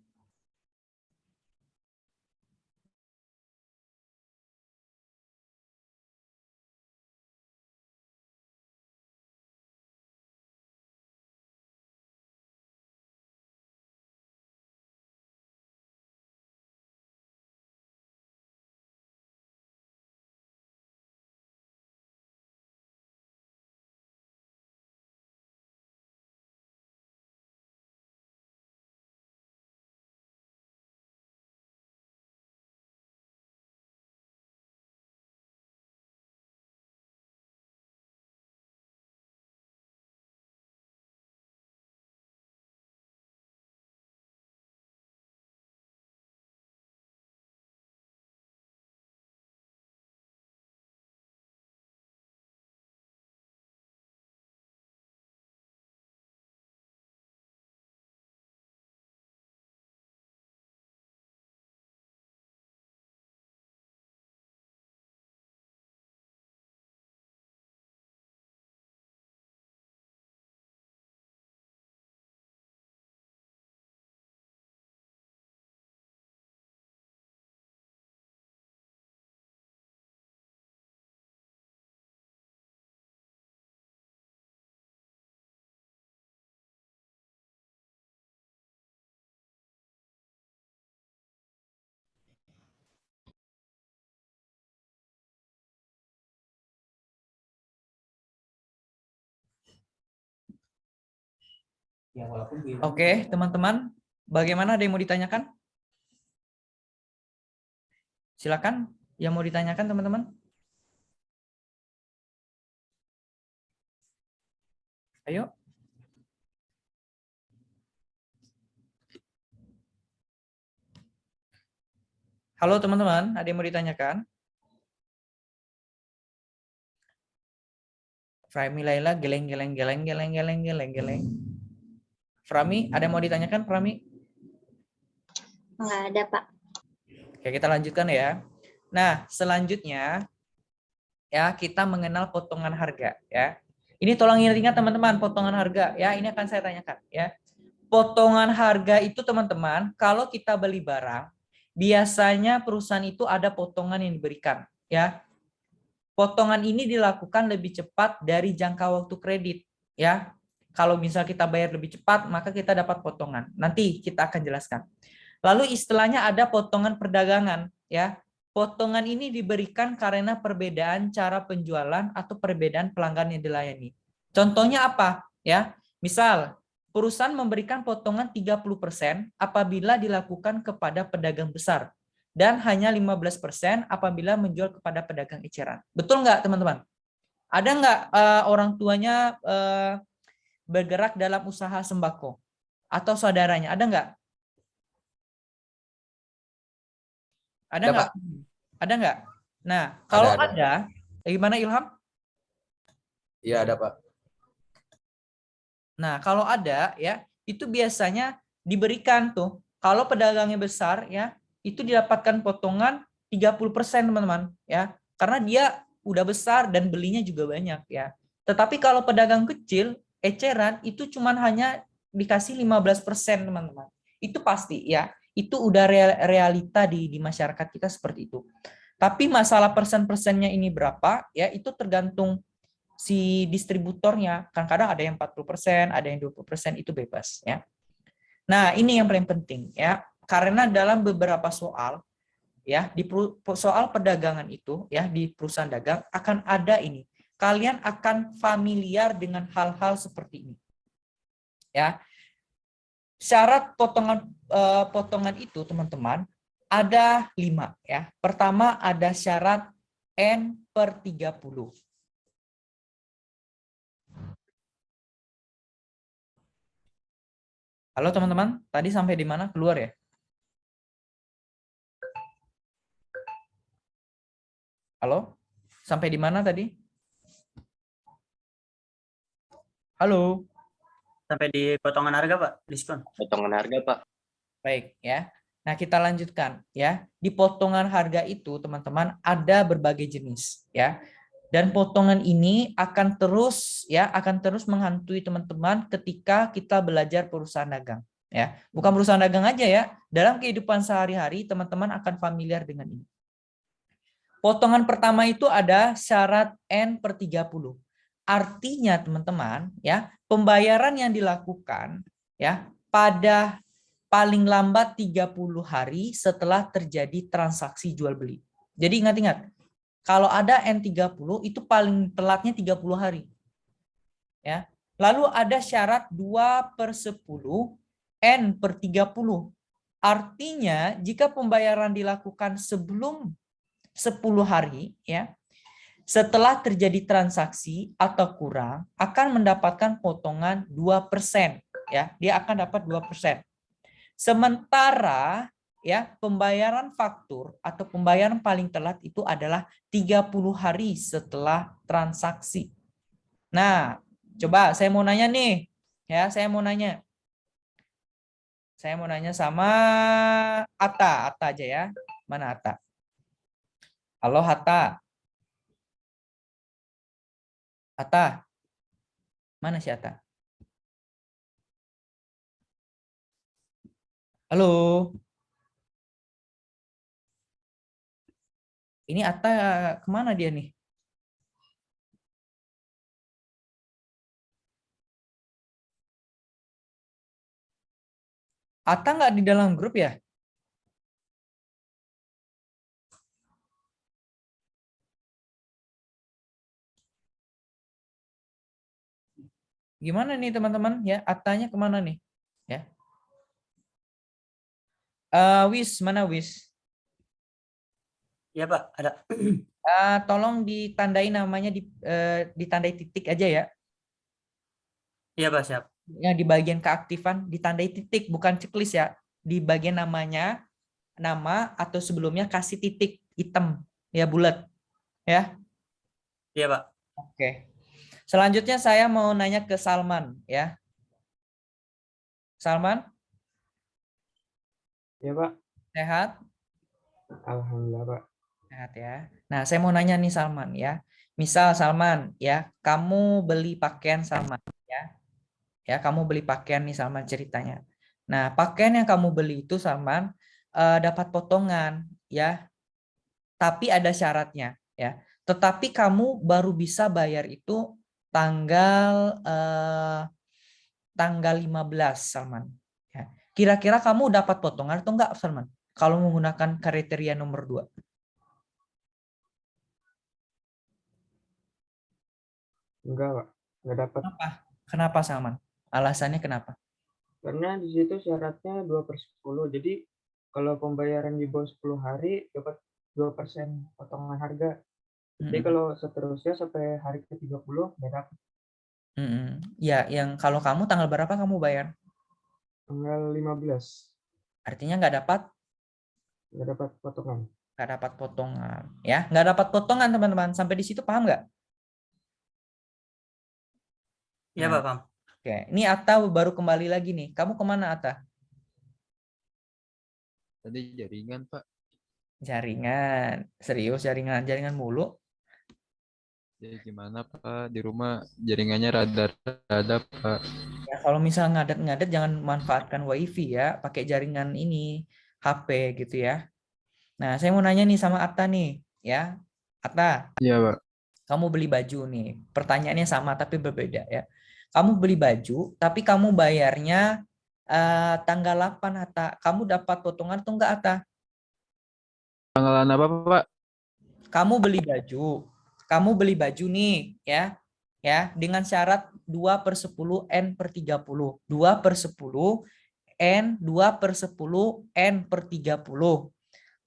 Oke, teman-teman, bagaimana, ada yang mau ditanyakan? Silakan, yang mau ditanyakan, teman-teman. Ayo. Halo, teman-teman, ada yang mau ditanyakan? Frami Laila, geleng, geleng, geleng, geleng, geleng, geleng, geleng. Frami, ada yang mau ditanyakan, Frami? Nggak ada, Pak. Oke, kita lanjutkan ya. Nah, selanjutnya ya kita mengenal potongan harga ya. Ini tolong ingat teman-teman, potongan harga ya, ini akan saya tanyakan ya. Potongan harga itu teman-teman, kalau kita beli barang, biasanya perusahaan itu ada potongan yang diberikan ya. Potongan ini dilakukan lebih cepat dari jangka waktu kredit ya. Kalau misal kita bayar lebih cepat, maka kita dapat potongan. Nanti kita akan jelaskan. Lalu istilahnya ada potongan perdagangan ya. Potongan ini diberikan karena perbedaan cara penjualan atau perbedaan pelanggan yang dilayani. Contohnya apa ya? Misal perusahaan memberikan potongan 30% apabila dilakukan kepada pedagang besar dan hanya 15% apabila menjual kepada pedagang eceran. Betul nggak, teman-teman? Ada nggak orang tuanya bergerak dalam usaha sembako atau saudaranya? Ada nggak? Ada Ada, nggak? Pak. Ada nggak? Nah, kalau Ada. ada, gimana Ilham? Iya, ada, Pak. Nah, kalau ada ya, itu biasanya diberikan tuh. Kalau pedagangnya besar ya, itu didapatkan potongan 30%, teman-teman ya. Karena dia udah besar dan belinya juga banyak ya. Tetapi kalau pedagang kecil, eceran itu cuman hanya dikasih 15%, teman-teman. Itu pasti ya. Itu udah realita di masyarakat kita seperti itu. Tapi masalah persen-persennya ini berapa ya, itu tergantung si distributornya. Kadang-kadang ada yang 40%, ada yang 20%, itu bebas ya. Nah, ini yang paling penting ya. Karena dalam beberapa soal ya, di soal perdagangan itu ya, di perusahaan dagang akan ada ini. Kalian akan familiar dengan hal-hal seperti ini. Ya. Syarat potongan itu, teman-teman, ada 5 ya. Pertama ada syarat N/30. Halo teman-teman, tadi sampai di mana? Keluar ya? Halo? Sampai di mana tadi? Halo? Sampai di potongan harga, Pak, diskon. Potongan harga, Pak. Baik ya. Nah, kita lanjutkan ya. Di potongan harga itu, teman-teman, ada berbagai jenis ya. Dan potongan ini akan terus menghantui teman-teman ketika kita belajar perusahaan dagang ya. Bukan perusahaan dagang aja ya. Dalam kehidupan sehari-hari teman-teman akan familiar dengan ini. Potongan pertama itu ada syarat N/30. Artinya teman-teman ya, pembayaran yang dilakukan ya pada paling lambat 30 hari setelah terjadi transaksi jual beli. Jadi ingat-ingat, kalau ada N30 itu paling telatnya 30 hari. Ya. Lalu ada syarat 2/10 N/30. Artinya jika pembayaran dilakukan sebelum 10 hari ya, setelah terjadi transaksi atau kurang akan mendapatkan potongan 2% ya. Dia akan dapat 2%. Sementara ya pembayaran faktur atau pembayaran paling telat itu adalah 30 hari setelah transaksi. Nah, coba saya mau nanya nih. Ya, saya mau nanya. Saya mau nanya sama Atta aja ya. Mana Atta? Halo Atta. Atta. Mana si Atta? Halo. Ini Atta kemana dia nih? Atta nggak di dalam grup ya? Gimana nih teman-teman? Ya, Attanya kemana nih? Ya. Wis, mana Wis? Iya Pak, ada. Tolong ditandai namanya ditandai titik aja ya. Iya Pak, siap. Yang di bagian keaktifan ditandai titik, bukan checklist ya. Di bagian namanya, nama atau sebelumnya kasih titik hitam ya, bulat ya. Iya Pak. Oke. Selanjutnya saya mau nanya ke Salman ya. Salman? Ya Pak, Sehat? alhamdulillah Pak. Sehat ya. Nah, saya mau nanya nih Salman ya. Misal Salman ya, kamu beli pakaian Salman ya. Ya, kamu beli pakaian nih Salman ceritanya. Nah, pakaian yang kamu beli itu Salman dapat potongan ya. Tapi ada syaratnya ya. Tetapi kamu baru bisa bayar itu tanggal 15 Salman. Ya. Kira-kira kamu dapat potongan atau enggak Salman? Kalau menggunakan kriteria nomor 2. Enggak Pak, enggak dapat. Kenapa? Kenapa Salman? Alasannya kenapa? Karena di situ syaratnya 2/10. Jadi kalau pembayaran di bawah 10 hari dapat 2% potongan harga. Jadi kalau seterusnya sampai hari ke-30 nggak dapat. Ya, yang kalau kamu tanggal berapa kamu bayar? Tanggal 15 Artinya nggak dapat potongan. nggak dapat potongan, ya, nggak dapat potongan teman-teman. Sampai di situ paham nggak? Iya Nah, Pak, paham. Oke, ini Atta baru kembali lagi nih. Kamu kemana Atta? Tadi jaringan, Pak. Jaringan, serius jaringan mulu. Ya gimana, Pak? Di rumah jaringannya rada-rada, Pak. Ya, kalau misalnya ngadet-ngadet jangan manfaatkan WiFi ya, pakai jaringan ini HP gitu ya. Nah, saya mau nanya nih sama Atta nih, ya. Atta, Iya, Pak. kamu beli baju nih. Pertanyaannya sama tapi berbeda ya. Kamu beli baju, tapi kamu bayarnya tanggal 8 Atta. Kamu dapat potongan atau enggak Atta? Tanggalan apa, Pak? Kamu beli baju nih ya. Ya, dengan syarat 2/10 N/30. 2/10 N 2/10 N/30.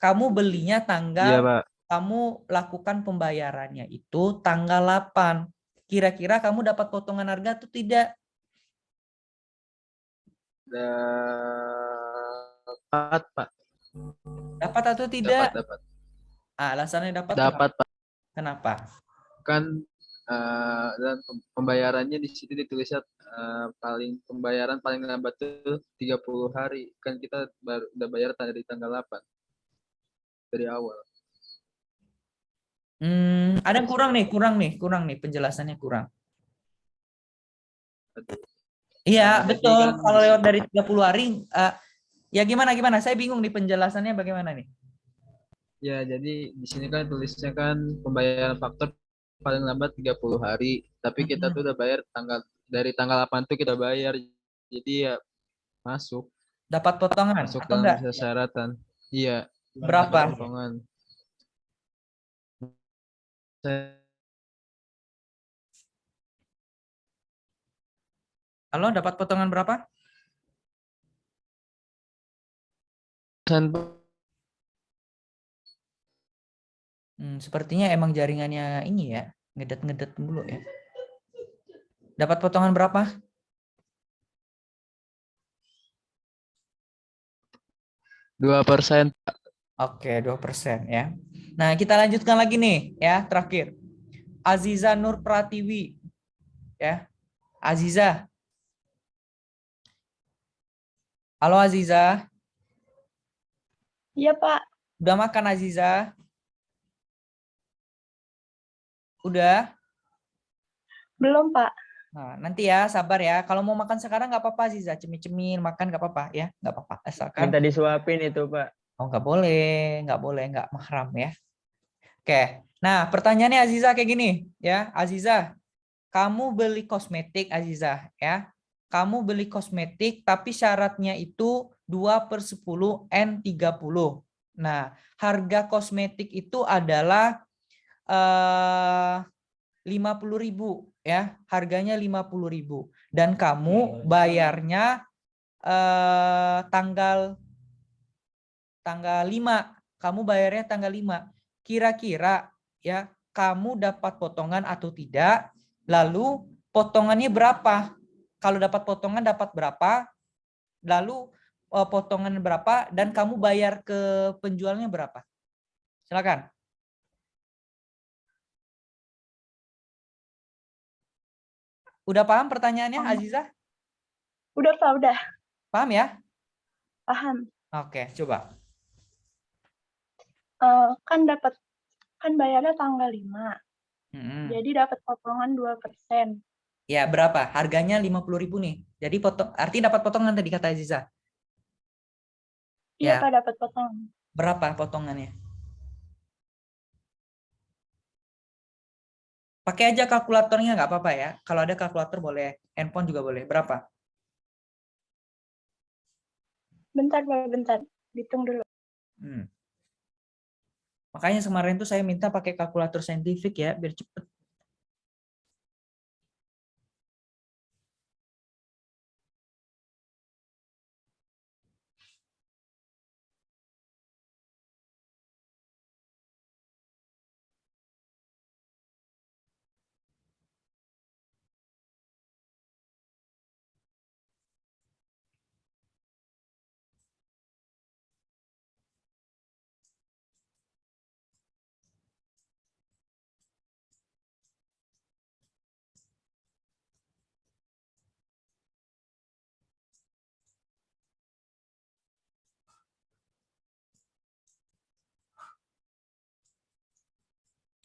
Kamu belinya tanggal, Iya, Pak. kamu lakukan pembayarannya itu tanggal 8. Kira-kira kamu dapat potongan harga atau tidak? Dapat, Pak. Dapat atau tidak? Dapat. Alasannya dapat Dapat, Pak. kenapa? Kan Dan pembayarannya di situ ditulisnya pembayaran paling lambat tuh 30 hari. Kan kita udah bayar dari tanggal 8 dari awal. Ada kurang nih penjelasannya kurang. Iya, betul. Kan Kalau lewat dari 30 hari, ya gimana? Saya bingung nih penjelasannya bagaimana nih? Ya, jadi di sini kan tulisnya kan pembayaran faktur paling lambat 30 hari. Tapi kita tuh udah bayar dari tanggal 8 tuh kita bayar. Jadi ya masuk. Dapat potongan Masuk atau dalam enggak? persyaratan. Iya. Berapa? Potongan. Halo, dapat potongan berapa? Sepertinya emang jaringannya ini ya, ngedet dulu ya. Dapat potongan berapa? %2. Oke, 2% ya. Nah, kita lanjutkan lagi nih ya, terakhir. Aziza Nur Pratiwi. Ya. Aziza. Halo Aziza. Iya, Pak. Udah makan Aziza? Udah? Belum, Pak. Nah, nanti ya, sabar ya. Kalau mau makan sekarang nggak apa-apa Aziza, cemil-cemil makan nggak apa-apa ya, nggak apa-apa. Asalkan Minta disuapin itu, Pak. oh nggak boleh, nggak mahram ya. Oke, nah pertanyaannya Aziza kayak gini ya, Aziza, kamu beli kosmetik Aziza ya, kamu beli kosmetik tapi syaratnya itu 2/10 N30. Nah, harga kosmetik itu adalah 50.000 ya, harganya 50.000 dan kamu bayarnya tanggal 5. Kamu bayarnya tanggal 5. Kira-kira ya, kamu dapat potongan atau tidak? Lalu potongannya berapa? Kalau dapat potongan dapat berapa? Lalu potongan berapa dan kamu bayar ke penjualnya berapa? Silakan. Udah paham pertanyaannya, Aziza? Udah, Pak, udah. Paham ya? Paham. Oke, coba. Kan bayarnya tanggal 5. Jadi dapat potongan 2%. Ya, berapa? Harganya 50.000 nih. Jadi artinya dapat potongan tadi kata Aziza. Iya, Ya. Pak, dapat potongan. Berapa potongannya? Pakai aja kalkulatornya nggak apa-apa ya. Kalau ada kalkulator boleh, handphone juga boleh. Berapa? Bentar, Pak, bentar. Hitung dulu. Makanya kemarin tuh saya minta pakai kalkulator saintifik ya, biar cepet.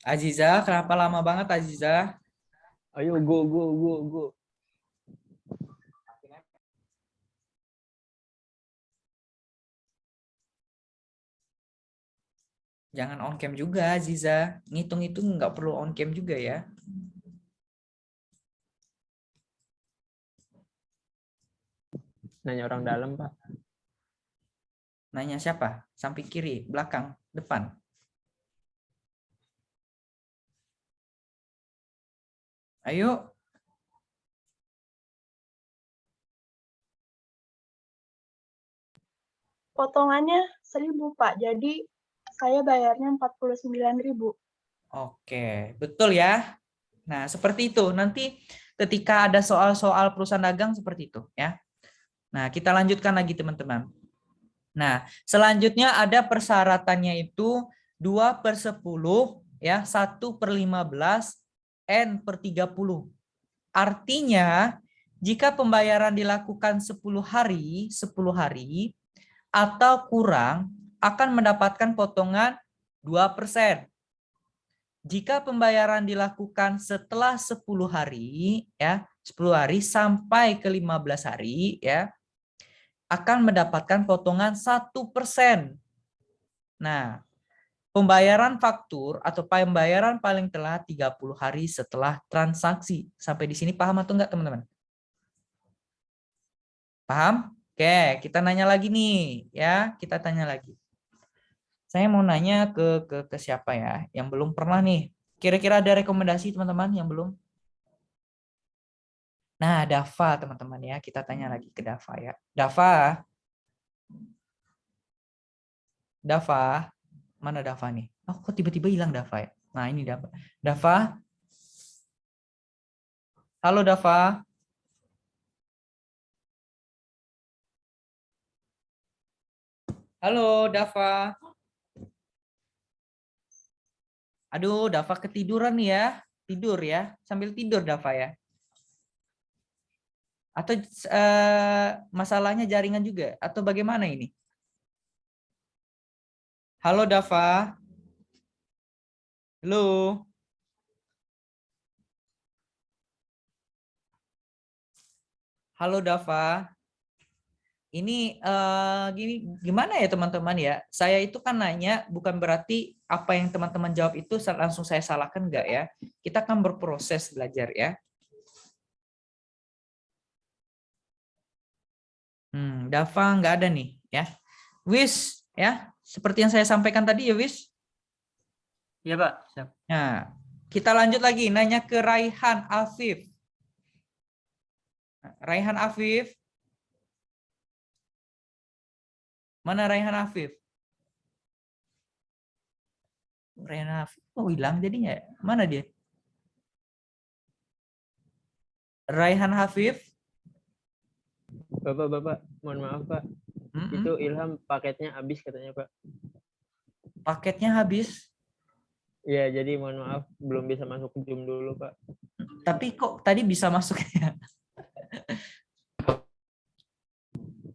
Aziza, kenapa lama banget Aziza? Ayo, go. Jangan on cam juga Aziza. Ngitung-ngitung nggak perlu on cam juga ya. Nanya orang dalam, Pak. Nanya siapa? Samping kiri, belakang, depan. Ayo. Potongannya 1.000, Pak. Jadi saya bayarnya 49.000. Oke, betul ya. Nah, seperti itu. Nanti ketika ada soal-soal perusahaan dagang seperti itu ya. Nah, kita lanjutkan lagi teman-teman. Nah, selanjutnya ada persyaratannya itu 2/10 ya, 1/15 N per 30. Artinya, jika pembayaran dilakukan 10 hari atau kurang, akan mendapatkan potongan 2%. Jika pembayaran dilakukan setelah 10 hari, ya, 10 hari sampai ke 15 hari, ya, akan mendapatkan potongan 1%. Nah, pembayaran faktur atau pembayaran paling telat 30 hari setelah transaksi. Sampai di sini paham atau enggak, teman-teman? Paham? Oke, kita nanya lagi nih, ya. Kita tanya lagi. Saya mau nanya ke siapa ya? Yang belum pernah nih. Kira-kira ada rekomendasi teman-teman yang belum? Nah, Dava teman-teman ya. Kita tanya lagi ke Dava ya. Dava. Dava. Mana Dava nih? Oh, kok tiba-tiba hilang Dava ya? Nah, ini Dava. Dava. Halo Dava. Halo Dava. Aduh, Dava ketiduran nih ya. Tidur ya. Sambil tidur Dava ya. Atau masalahnya jaringan juga? Atau bagaimana ini? Halo Dava. Halo. Halo Dava. Ini gimana ya teman-teman ya? Saya itu kan nanya bukan berarti apa yang teman-teman jawab itu langsung saya salahkan enggak ya? Kita kan berproses belajar ya. Dava nggak ada nih ya. Wis ya, seperti yang saya sampaikan tadi ya Wis. Iya Pak. Siap. Nah, kita lanjut lagi nanya ke Raihan Afif. Raihan Afif. Mana Raihan Afif? Raihan Afif kok hilang jadinya? Mana dia? Raihan Afif. Bapak, mohon maaf Pak. Itu Ilham paketnya habis katanya Pak. Paketnya habis? Iya, jadi mohon maaf belum bisa masuk Zoom dulu Pak. Tapi kok tadi bisa masuk ya?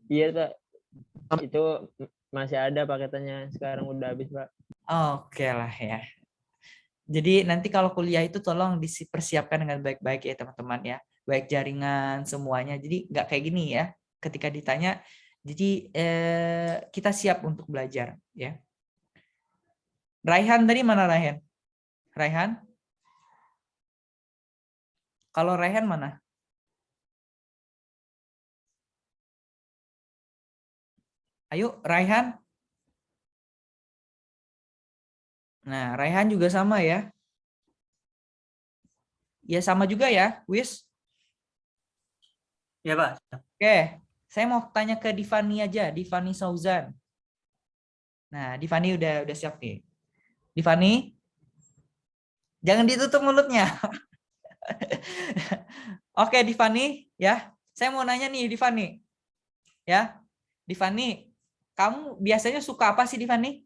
Iya Pak. Itu masih ada paketannya, sekarang udah habis Pak. Oke lah ya. Jadi nanti kalau kuliah itu tolong dipersiapkan dengan baik-baik ya teman-teman ya. Baik jaringan semuanya. Jadi nggak kayak gini ya. Ketika ditanya, jadi kita siap untuk belajar ya. Raihan tadi mana Raihan? Raihan? Kalau Raihan mana? Ayo Raihan. Nah, Raihan juga sama ya. Ya sama juga ya, Wis. Iya Pak. Oke, saya mau tanya ke Divani aja, Divani Sauzan. Nah, Divani udah siap nih. Divani, jangan ditutup mulutnya. Oke, Divani, ya. Saya mau nanya nih, Divani. Ya, Divani, kamu biasanya suka apa sih, Divani?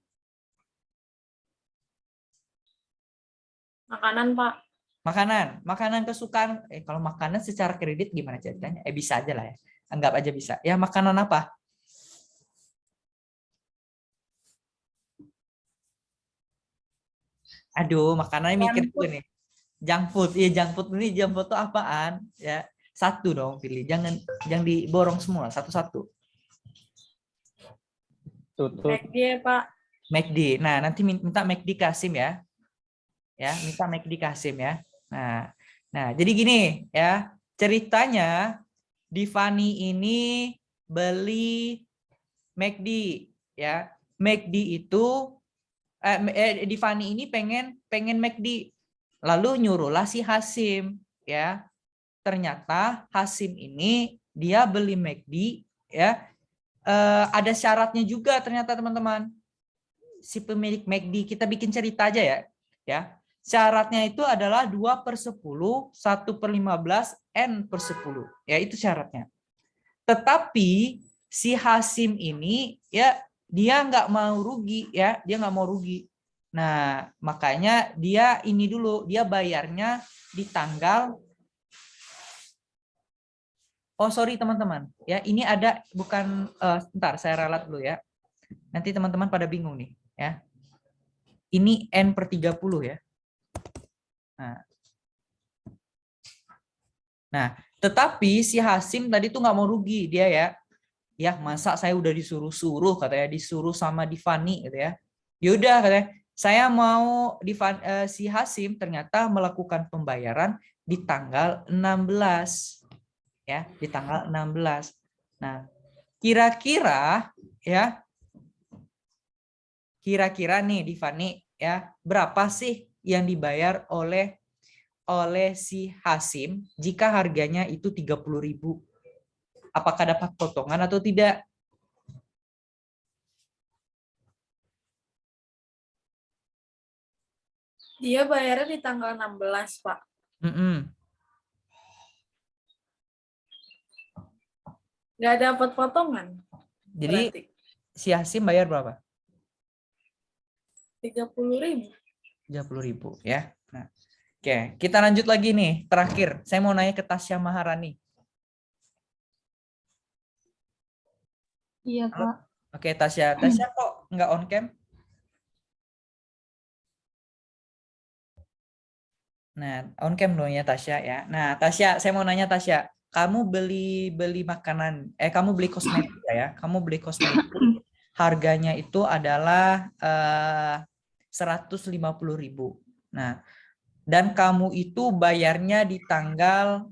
Makanan, Pak. Makanan kesukaan. Kalau makanan secara kredit gimana ceritanya? Bisa aja lah ya. Anggap aja bisa. Ya, makanan apa? Aduh, makanannya mikir dulu nih. Junk food. Iya, junk food ini junk food itu apaan? Ya, satu dong pilih. Jangan diborong semua, satu-satu. McD ya, Pak. McD. Nah, nanti minta McD Kasim ya. Ya, minta McD Kasim ya. Nah, jadi gini ya. Ceritanya Divani ini beli McD ya. McD itu Divani ini pengen McD. Lalu nyuruhlah si Hasim ya. Ternyata Hasim ini dia beli McD ya. Ada syaratnya juga ternyata teman-teman. Si pemilik McD, kita bikin cerita aja ya. Syaratnya itu adalah 2/10, 1/15, N/10. Ya, itu syaratnya. Tetapi si Hasim ini ya dia nggak mau rugi ya, dia nggak mau rugi. Nah, makanya dia ini dulu, dia bayarnya di tanggal. Oh, sorry teman-teman. Ya, ini ada bukan bentar, saya ralat dulu ya. Nanti teman-teman pada bingung nih, ya. Ini N/30 ya. Nah, tetapi si Hasim tadi tuh nggak mau rugi dia ya. Ya, masa saya udah disuruh-suruh katanya, disuruh sama Divani gitu ya. Yaudah katanya, saya mau si Hasim ternyata melakukan pembayaran di tanggal 16 ya, di tanggal 16. Nah, kira-kira ya, kira-kira nih Divani ya, berapa sih yang dibayar oleh si Hasim jika harganya itu 30.000? Apakah dapat potongan atau tidak? Dia bayarnya di tanggal 16, Pak. Nggak dapat potongan. Jadi Berarti si Hasim bayar berapa? 30.000. 30.000 ya. Nah, oke, kita lanjut lagi nih. Terakhir, saya mau nanya ke Tasya Maharani. Iya, Pak. Oke, Tasya. Tasya kok nggak on cam? Nah, on cam dong ya Tasya ya. Nah, Tasya, saya mau nanya Tasya, kamu beli makanan, kamu beli kosmetik ya? Kamu beli kosmetik, harganya itu adalah 150.000. Nah, dan kamu itu bayarnya di tanggal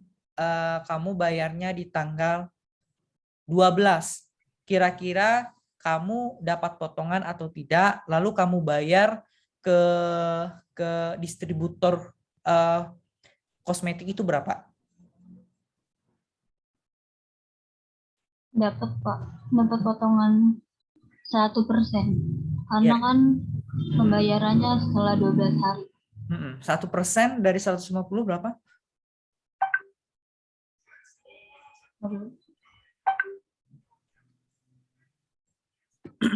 12. Kira-kira kamu dapat potongan atau tidak, lalu kamu bayar ke distributor kosmetik itu berapa? Dapat, Pak. Dapat potongan 1%. Karena Ya. kan pembayarannya setelah 12 hari. 1% dari 150 berapa?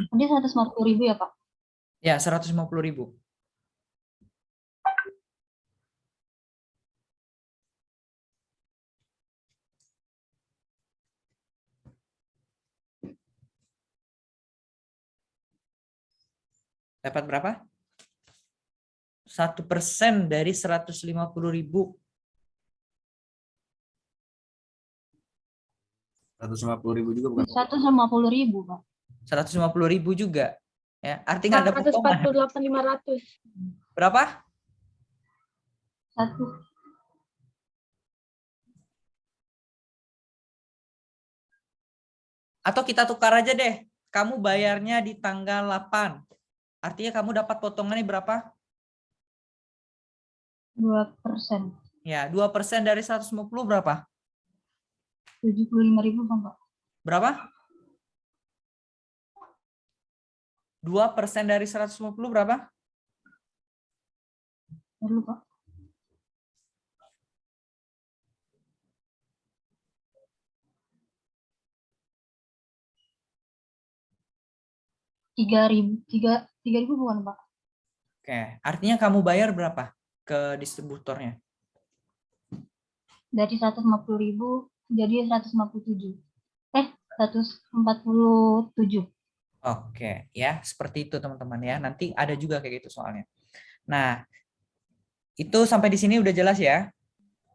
Tadi 150.000 ya, Pak? Ya, 150.000. Dapat berapa? 1% dari 150.000. 150.000 juga bukan? 150.000, Pak. 150.000 juga. Ya, artinya ada potongan. 148.500. Berapa? 1. Atau kita tukar aja deh. Kamu bayarnya di tanggal 8. Artinya kamu dapat potongannya berapa? 2%. Ya, 2% dari 150 berapa? 75.000, Pak. Berapa? 2% dari 150 berapa? Perlu, Pak. 3.000 bukan, Pak? Oke, artinya kamu bayar berapa ke distributornya? Dari 150.000 jadi 147. 147. Oke, ya seperti itu teman-teman ya. Nanti ada juga kayak gitu soalnya. Nah, itu sampai di sini udah jelas ya.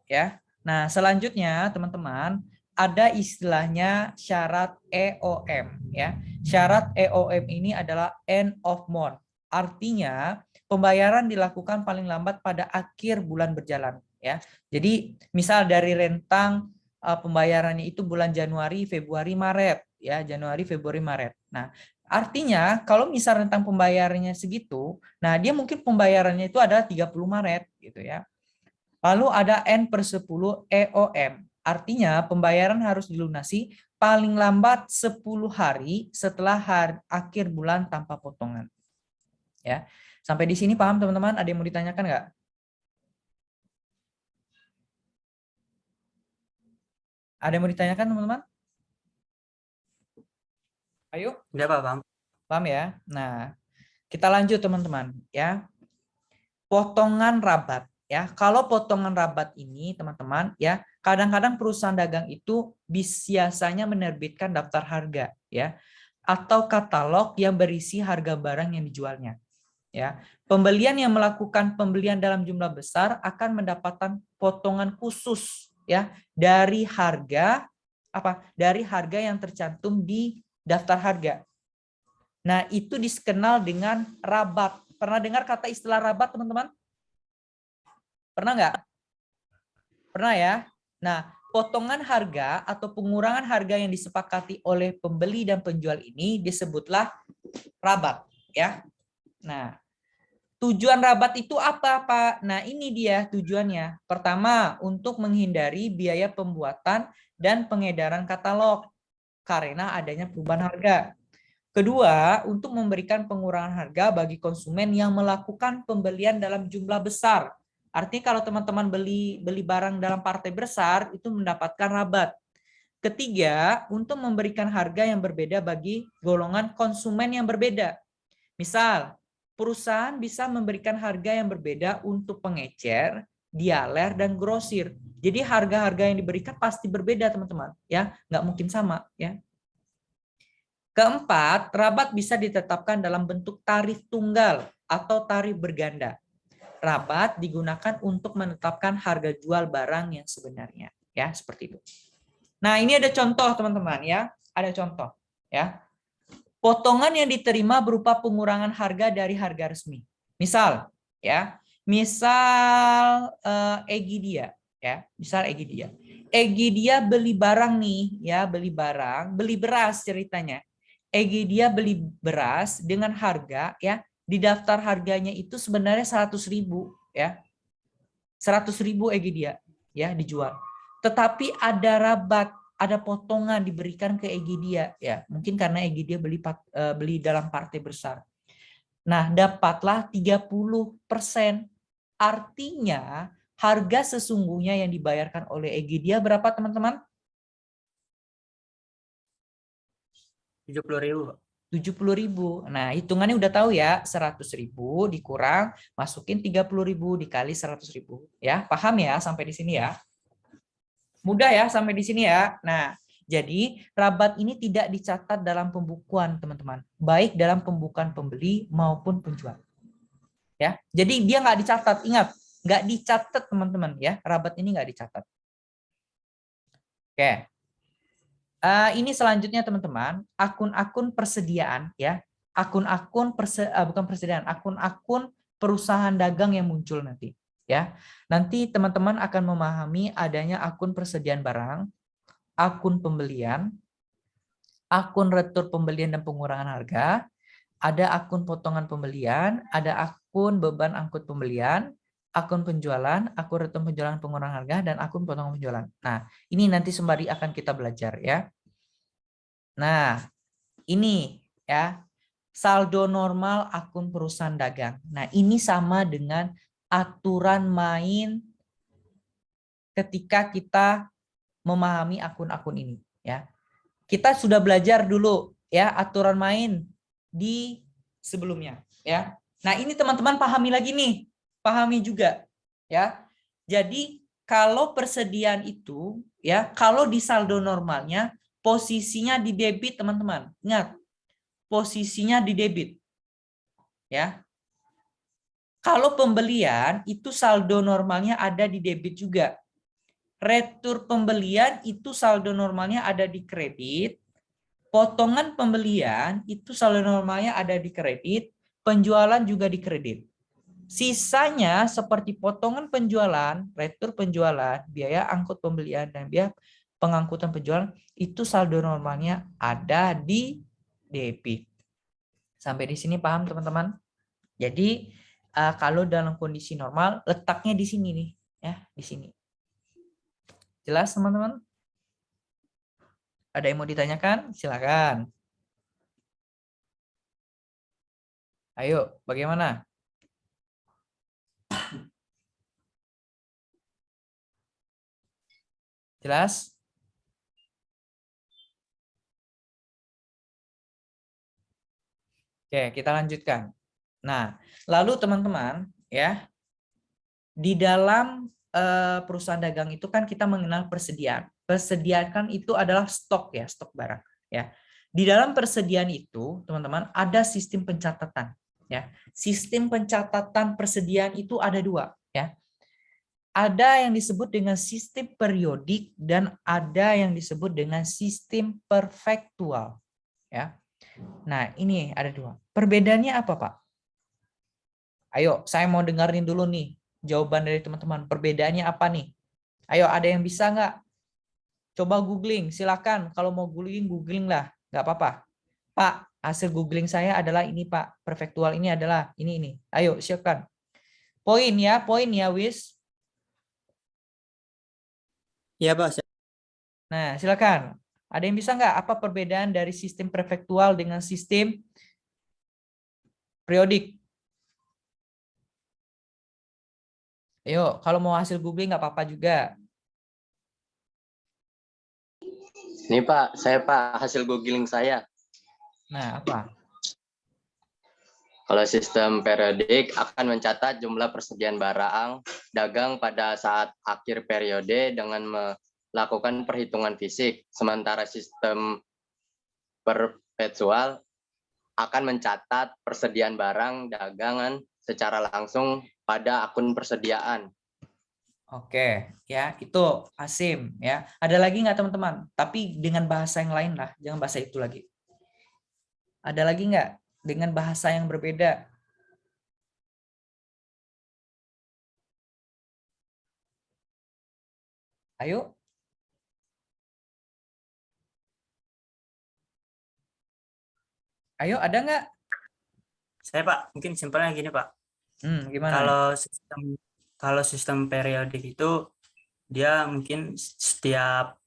Ya. Nah, selanjutnya teman-teman ada istilahnya syarat EOM ya. Syarat EOM ini adalah end of month. Artinya pembayaran dilakukan paling lambat pada akhir bulan berjalan ya. Jadi misal dari rentang pembayarannya itu bulan Januari, Februari, Maret ya, Januari, Februari, Maret. Nah, artinya kalau misal rentang pembayarannya segitu, nah dia mungkin pembayarannya itu adalah 30 Maret gitu ya. Lalu ada N/10 EOM. Artinya pembayaran harus dilunasi paling lambat 10 hari setelah akhir bulan tanpa potongan. Ya. Sampai di sini paham teman-teman? Ada yang mau ditanyakan nggak? Ada yang mau ditanyakan teman-teman? Ayo. Udah, Pak, paham. Paham ya? Nah, Kita lanjut teman-teman ya. Potongan rabat ya. Kalau potongan rabat ini teman-teman ya, kadang-kadang perusahaan dagang itu biasanya menerbitkan daftar harga ya atau katalog yang berisi harga barang yang dijualnya. Ya, pembelian yang melakukan pembelian dalam jumlah besar akan mendapatkan potongan khusus ya dari harga apa? Dari harga yang tercantum di daftar harga. Nah, itu dikenal dengan rabat. Pernah dengar kata istilah rabat, teman-teman? Pernah nggak? Pernah ya? Nah, potongan harga atau pengurangan harga yang disepakati oleh pembeli dan penjual ini disebutlah rabat ya. Nah, tujuan rabat itu apa, Pak? Nah, ini dia tujuannya. Pertama, untuk menghindari biaya pembuatan dan pengedaran katalog karena adanya perubahan harga. Kedua, untuk memberikan pengurangan harga bagi konsumen yang melakukan pembelian dalam jumlah besar. Artinya kalau teman-teman beli barang dalam partai besar itu mendapatkan rabat. Ketiga, untuk memberikan harga yang berbeda bagi golongan konsumen yang berbeda. Misal, perusahaan bisa memberikan harga yang berbeda untuk pengecer, dialer, dan grosir. Jadi harga-harga yang diberikan pasti berbeda, teman-teman. Ya, nggak mungkin sama. Ya. Keempat, rabat bisa ditetapkan dalam bentuk tarif tunggal atau tarif berganda. Rabat digunakan untuk menetapkan harga jual barang yang sebenarnya. Ya, seperti itu. Nah, ini ada contoh, teman-teman. Ya, ada contoh. Ya. Potongan yang diterima berupa pengurangan harga dari harga resmi. Misal, ya, Egidia, ya, misal Egidia. Egidia beli barang nih, ya, beli beras ceritanya. Egidia beli beras dengan harga, ya, di daftar harganya itu sebenarnya 100.000, ya, 100.000 Egidia, ya, dijual. Tetapi ada rabat, ada potongan diberikan ke Egidia, ya, mungkin karena Egidia beli dalam partai besar. Nah, dapatlah 30%. Artinya harga sesungguhnya yang dibayarkan oleh Egidia berapa, teman-teman? 70.000. 70.000. Nah, hitungannya udah tahu ya, 100.000 dikurang, masukin 30.000 dikali 100.000. Ya, paham ya sampai di sini ya? Mudah ya sampai di sini ya. Nah, jadi rabat ini tidak dicatat dalam pembukuan, teman-teman. Baik dalam pembukuan pembeli maupun penjual. Ya, jadi dia nggak dicatat. Ingat, nggak dicatat, teman-teman ya. Rabat ini nggak dicatat. Oke. Ini selanjutnya teman-teman, akun-akun persediaan ya, akun-akun bukan persediaan, akun-akun perusahaan dagang yang muncul nanti ya. Nanti teman-teman akan memahami adanya akun persediaan barang, akun pembelian, akun retur pembelian dan pengurangan harga, ada akun potongan pembelian, ada akun beban angkut pembelian, akun penjualan, akun retur penjualan pengurangan harga, dan akun potongan penjualan. Nah, ini nanti sembari akan kita belajar ya. Nah, ini ya saldo normal akun perusahaan dagang. Nah, ini sama dengan aturan main ketika kita memahami akun-akun ini ya. Kita sudah belajar dulu ya aturan main di sebelumnya ya. Nah, ini teman-teman pahami lagi nih. Pahami juga ya. Jadi, kalau persediaan itu ya, kalau di saldo normalnya posisinya di debit, teman-teman. Ingat, posisinya di debit. Ya. Kalau pembelian itu saldo normalnya ada di debit juga. Retur pembelian itu saldo normalnya ada di kredit. Potongan pembelian itu saldo normalnya ada di kredit. Penjualan juga di kredit. Sisanya seperti potongan penjualan, retur penjualan, biaya angkut pembelian, dan biaya pengangkutan penjualan itu saldo normalnya ada di debit. Sampai di sini paham teman-teman? Jadi kalau dalam kondisi normal letaknya di sini nih, ya, di sini. Jelas teman-teman? Ada yang mau ditanyakan? Silakan. Ayo, bagaimana? Jelas? Oke, kita lanjutkan. Nah, lalu teman-teman ya, di dalam perusahaan dagang itu kan kita mengenal persediaan. Persediaan itu adalah stok ya, stok barang ya. Di dalam persediaan itu, teman-teman, ada sistem pencatatan ya. Sistem pencatatan persediaan itu ada dua ya. Ada yang disebut dengan sistem periodik dan ada yang disebut dengan sistem perfektual ya. Nah, ini ada dua. Perbedaannya apa, Pak? Ayo, saya mau dengerin dulu nih jawaban dari teman-teman. Perbedaannya apa nih? Ayo, ada yang bisa nggak? Coba googling, silakan. Kalau mau googling lah, nggak apa-apa. Pak, hasil googling saya adalah ini, Pak. Perfektual ini adalah ini. Ayo, silakan. Poin ya, Wis. Iya, Pak. Nah, silakan. Ada yang bisa nggak? Apa perbedaan dari sistem perfektual dengan sistem periodik? Ayo, kalau mau hasil googling nggak apa-apa juga. Ini Pak, hasil googling saya. Nah, apa? Kalau sistem periodik akan mencatat jumlah persediaan barang dagang pada saat akhir periode dengan melakukan perhitungan fisik. Sementara sistem perpetual akan mencatat persediaan barang dagangan secara langsung pada akun persediaan. Oke, ya itu Asim ya. Ada lagi nggak teman-teman? Tapi dengan bahasa yang lain lah, jangan bahasa itu lagi. Ada lagi nggak dengan bahasa yang berbeda? Ayo. Ayo, ada nggak? Saya, Pak, mungkin simpelnya gini, Pak. Gimana? Kalau sistem periodik itu dia mungkin setiap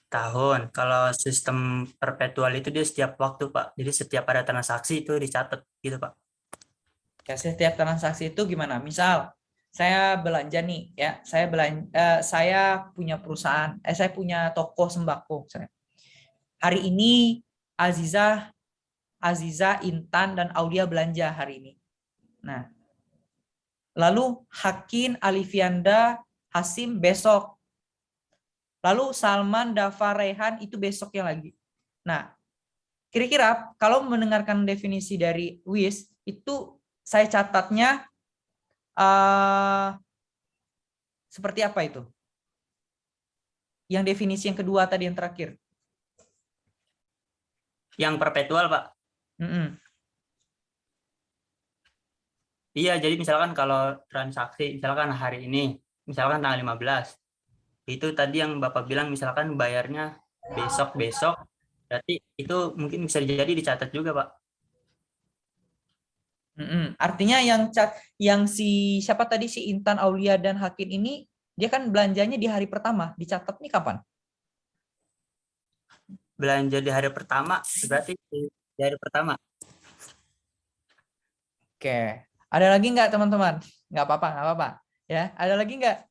tahun. Kalau sistem perpetual itu dia setiap waktu, Pak. Jadi setiap ada transaksi itu dicatat gitu, Pak. Ya, setiap transaksi itu gimana? Misal saya belanja nih ya, saya punya perusahaan, saya punya toko sembako misalnya. Hari ini Aziza, Intan dan Aulia belanja hari ini. Nah, lalu Hakin, Alifianda, Hasim besok. Lalu Salman, Dafa, Rehan itu besoknya lagi. Nah, kira-kira kalau mendengarkan definisi dari Wis, itu saya catatnya seperti apa itu? Yang definisi yang kedua tadi yang terakhir. Yang perpetual, Pak. Iya, jadi misalkan kalau transaksi, misalkan hari ini, misalkan tanggal 15, itu tadi yang Bapak bilang misalkan bayarnya besok-besok, berarti itu mungkin bisa jadi dicatat juga, Pak. Artinya yang si siapa tadi si Intan, Aulia dan Hakim ini dia kan belanjanya di hari pertama, dicatat nih kapan? Belanja di hari pertama, berarti di hari pertama. Oke, ada lagi nggak teman-teman? Nggak apa-apa. Ya, ada lagi nggak?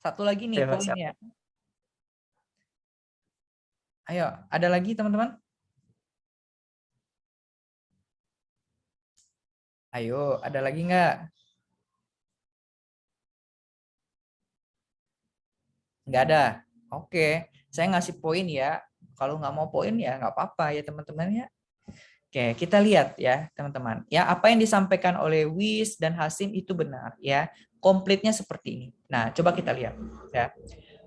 Satu lagi nih poinnya. Ayo, ada lagi teman-teman? Ayo, ada lagi nggak? Nggak ada. Oke, saya ngasih poin ya. Kalau nggak mau poin ya nggak apa-apa ya teman-teman ya. Oke, kita lihat ya teman-teman. Ya, apa yang disampaikan oleh Wis dan Hasim itu benar ya. Komplitnya seperti ini. Nah, coba kita lihat ya.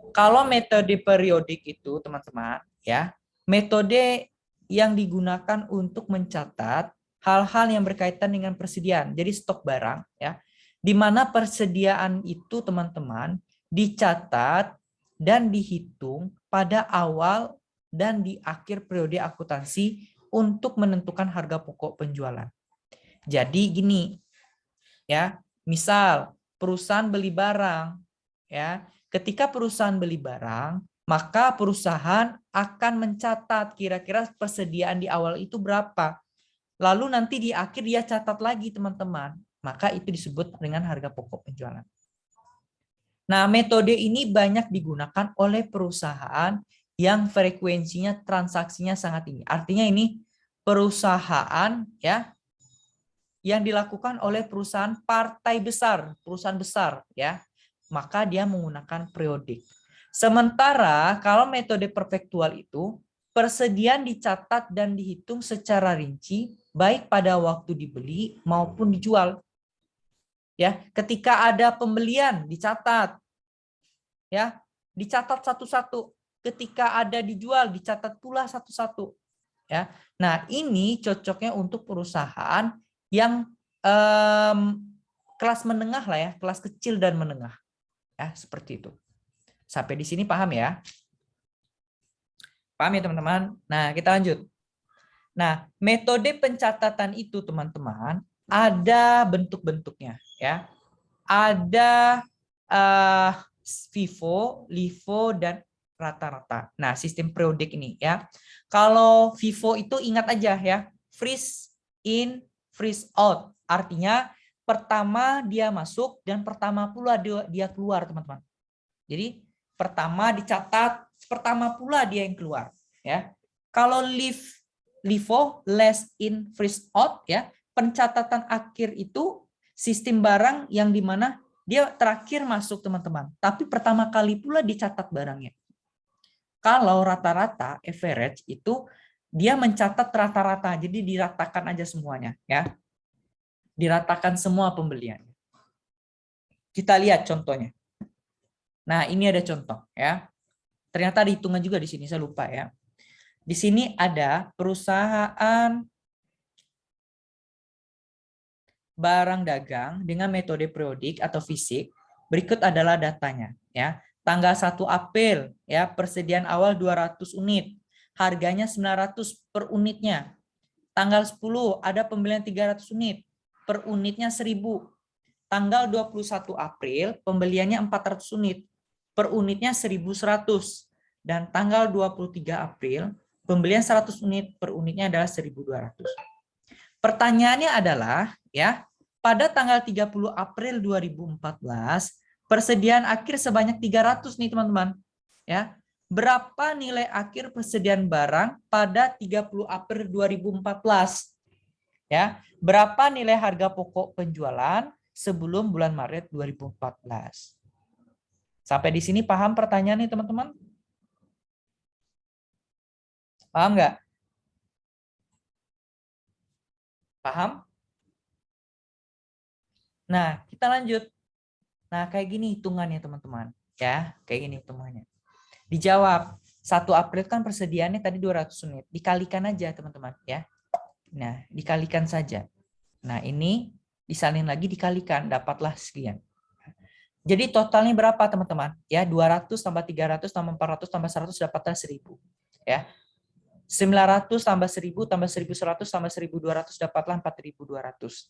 Kalau metode periodik itu teman-teman ya, metode yang digunakan untuk mencatat hal-hal yang berkaitan dengan persediaan. Jadi stok barang ya. Di mana persediaan itu teman-teman dicatat dan dihitung pada awal dan di akhir periode akuntansi untuk menentukan harga pokok penjualan. Jadi gini, ya, misal perusahaan beli barang, ya, ketika perusahaan beli barang, maka perusahaan akan mencatat kira-kira persediaan di awal itu berapa. Lalu nanti di akhir dia catat lagi teman-teman, maka itu disebut dengan harga pokok penjualan. Nah, metode ini banyak digunakan oleh perusahaan yang frekuensinya transaksinya sangat tinggi. Artinya ini perusahaan ya yang dilakukan oleh perusahaan partai besar, perusahaan besar ya, maka dia menggunakan periodik. Sementara kalau metode perpetual itu persediaan dicatat dan dihitung secara rinci baik pada waktu dibeli maupun dijual. Ya, ketika ada pembelian dicatat. Ya, dicatat satu-satu. Ketika ada dijual dicatat pula satu-satu. Ya. Nah, ini cocoknya untuk perusahaan yang kelas menengah lah ya, kelas kecil dan menengah. Ya, seperti itu. Sampai di sini paham ya? Paham ya teman-teman? Nah, kita lanjut. Nah, metode pencatatan itu teman-teman ada bentuk-bentuknya ya. Ada FIFO, LIFO dan rata-rata. Nah, sistem periodik ini ya. Kalau FIFO itu ingat aja ya, freeze in, freeze out. Artinya pertama dia masuk dan pertama pula dia keluar, teman-teman. Jadi pertama dicatat, pertama pula dia yang keluar ya. Kalau LIFO, last in, freeze out ya, pencatatan akhir itu sistem barang yang dimana dia terakhir masuk teman-teman, tapi pertama kali pula dicatat barangnya. Kalau rata-rata average itu dia mencatat rata-rata, jadi diratakan aja semuanya ya, diratakan semua pembeliannya. Kita lihat contohnya. Nah, ini ada contoh ya. Ternyata ada hitungan juga di sini, saya lupa ya. Di sini ada perusahaan barang dagang dengan metode periodik atau fisik. Berikut adalah datanya ya. Tanggal 1 April ya, persediaan awal 200 unit. Harganya 900 per unitnya. Tanggal 10 ada pembelian 300 unit. Per unitnya 1000. Tanggal 21 April pembeliannya 400 unit. Per unitnya 1.100 dan tanggal 23 April pembelian 100 unit per unitnya adalah 1.200. Pertanyaannya adalah ya, pada tanggal 30 April 2014 persediaan akhir sebanyak 300 nih teman-teman. Ya. Berapa nilai akhir persediaan barang pada 30 April 2014? Ya. Berapa nilai harga pokok penjualan sebelum bulan Maret 2014? Sampai di sini paham pertanyaan nih teman-teman? Paham nggak? Paham? Nah, kita lanjut. Nah, kayak gini hitungannya teman-teman. Ya, kayak gini hitungannya. Dijawab. 1 April kan persediaannya tadi 200 unit. Dikalikan aja teman-teman. Ya. Nah, dikalikan saja. Nah, ini disalin lagi dikalikan. Dapatlah sekian. Jadi totalnya berapa teman-teman? Ya, 200 tambah 300 tambah 400 tambah 100 dapatlah 1000. Ya. 900 tambah 1000 tambah 1100 tambah 1200 dapatlah 4200.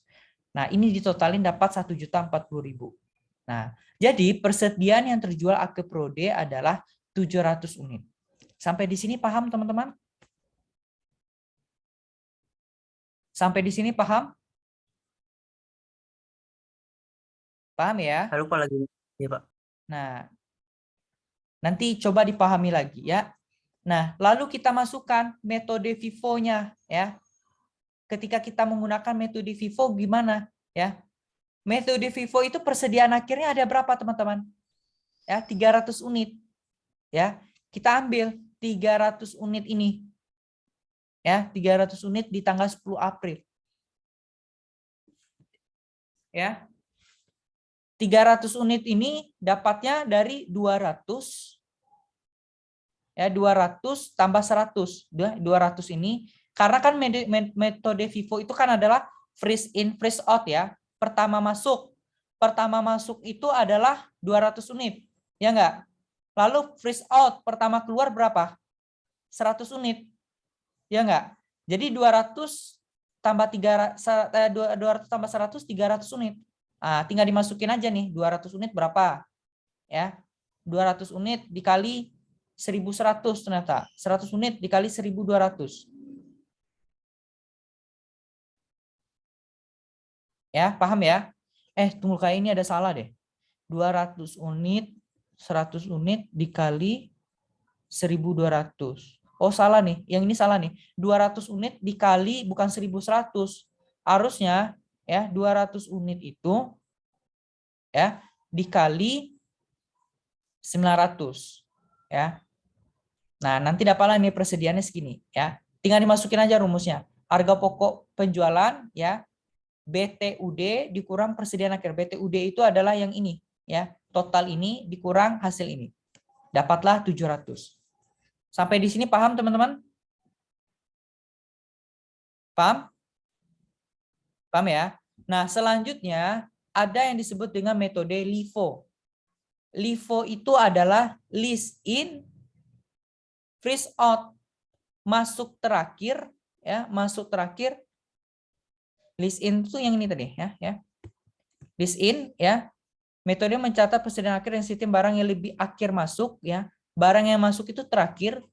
Nah, ini ditotalin dapat 1.040.000. Nah, jadi persediaan yang terjual akhir periode adalah 700 unit. Sampai di sini paham teman-teman? Sampai di sini paham? Paham ya? Saya lupa lagi. Ya, Pak. Nah, nanti coba dipahami lagi ya. Nah, lalu kita masukkan metode FIFO-nya ya. Ketika kita menggunakan metode FIFO gimana ya? Metode FIFO itu persediaan akhirnya ada berapa teman-teman? Ya, 300 unit. Ya, kita ambil 300 unit ini. Ya, 300 unit di tanggal 10 April. Ya. 300 unit ini dapatnya dari 200 ya, 200 tambah 100. 200 ini karena kan metode FIFO itu kan adalah freeze in freeze out ya. Pertama masuk itu adalah 200 unit. Ya enggak? Lalu freeze out pertama keluar berapa? 100 unit. Ya enggak? Jadi 200 tambah 200 tambah 100 300 unit. Nah, tinggal dimasukin aja nih 200 unit berapa? Ya. 200 unit dikali 1.100 ternyata. 100 unit dikali 1.200. Ya, paham ya? Tunggu, kayak ini ada salah deh. 200 unit, 100 unit dikali 1.200. Oh, salah nih. Yang ini salah nih. 200 unit dikali bukan 1.100. Harusnya ya 200 unit itu ya dikali 900 ya. Nah, nanti dapatlah nih persediaannya segini ya. Tinggal dimasukin aja rumusnya. Harga pokok penjualan ya BTUD dikurang persediaan akhir. BTUD itu adalah yang ini ya. Total ini dikurang hasil ini. Dapatlah 700. Sampai di sini paham teman-teman? Paham? Paham ya? Nah, selanjutnya ada yang disebut dengan metode LIFO. LIFO itu adalah list in, freeze out. Masuk terakhir ya, masuk terakhir. List in itu yang ini tadi ya. List in ya. Metode mencatat persediaan akhir dan sistem barang yang lebih akhir masuk ya. Barang yang masuk itu terakhir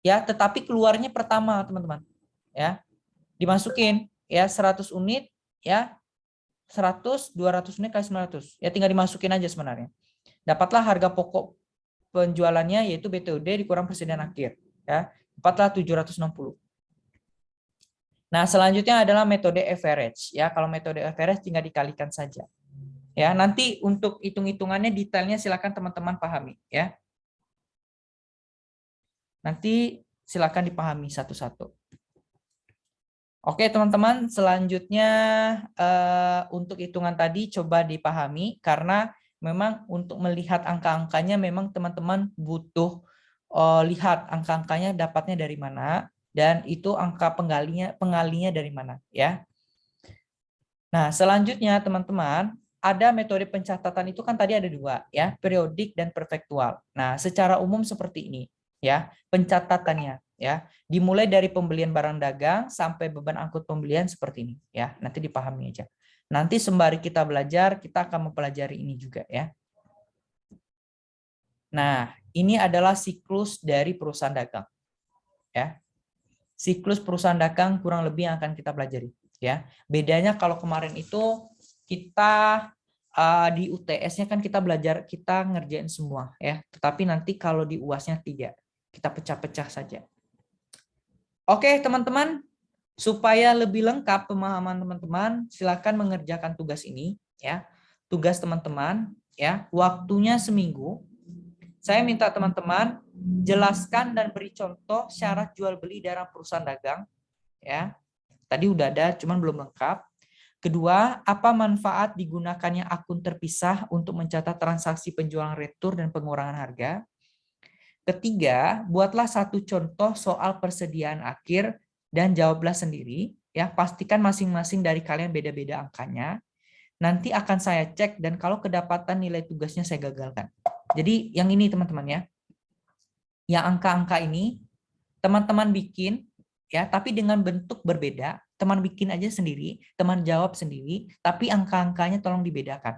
ya, tetapi keluarnya pertama, teman-teman. Ya. Dimasukin ya 100 unit ya. 100, 200 unit kali 900. Ya tinggal dimasukin aja sebenarnya. Dapatlah harga pokok penjualannya yaitu BTUD dikurang persediaan akhir ya. Dapatlah 760. Nah, selanjutnya adalah metode average ya. Kalau metode average tinggal dikalikan saja. Ya, nanti untuk hitung-hitungannya detailnya silakan teman-teman pahami ya. Nanti silakan dipahami satu-satu. Oke, teman-teman, selanjutnya untuk hitungan tadi coba dipahami karena memang untuk melihat angka-angkanya memang teman-teman butuh lihat angka-angkanya dapatnya dari mana dan itu angka pengalinya dari mana ya. Nah, selanjutnya teman-teman ada metode pencatatan itu kan tadi ada dua ya, periodik dan perfektual. Nah, secara umum seperti ini ya, pencatatannya ya. Dimulai dari pembelian barang dagang sampai beban angkut pembelian seperti ini ya. Nanti dipahami aja. Nanti sembari kita belajar, kita akan mempelajari ini juga ya. Nah, ini adalah siklus dari perusahaan dagang. Ya. Siklus perusahaan dagang kurang lebih yang akan kita pelajari ya. Bedanya kalau kemarin itu kita di UTS-nya kan kita belajar, kita ngerjain semua ya. Tetapi nanti kalau di UAS-nya tidak. Kita pecah-pecah saja. Oke, teman-teman, supaya lebih lengkap pemahaman teman-teman, silakan mengerjakan tugas ini ya. Tugas teman-teman ya, waktunya seminggu. Saya minta teman-teman jelaskan dan beri contoh syarat jual beli dalam perusahaan dagang ya. Tadi udah ada, cuman belum lengkap. Kedua, apa manfaat digunakannya akun terpisah untuk mencatat transaksi penjualan retur dan pengurangan harga? Ketiga, buatlah satu contoh soal persediaan akhir dan jawablah sendiri. Ya, pastikan masing-masing dari kalian beda-beda angkanya. Nanti akan saya cek dan kalau kedapatan nilai tugasnya saya gagalkan. Jadi yang ini teman-teman ya. Yang angka-angka ini teman-teman bikin ya, tapi dengan bentuk berbeda. Teman bikin aja sendiri, teman jawab sendiri, tapi angka-angkanya tolong dibedakan.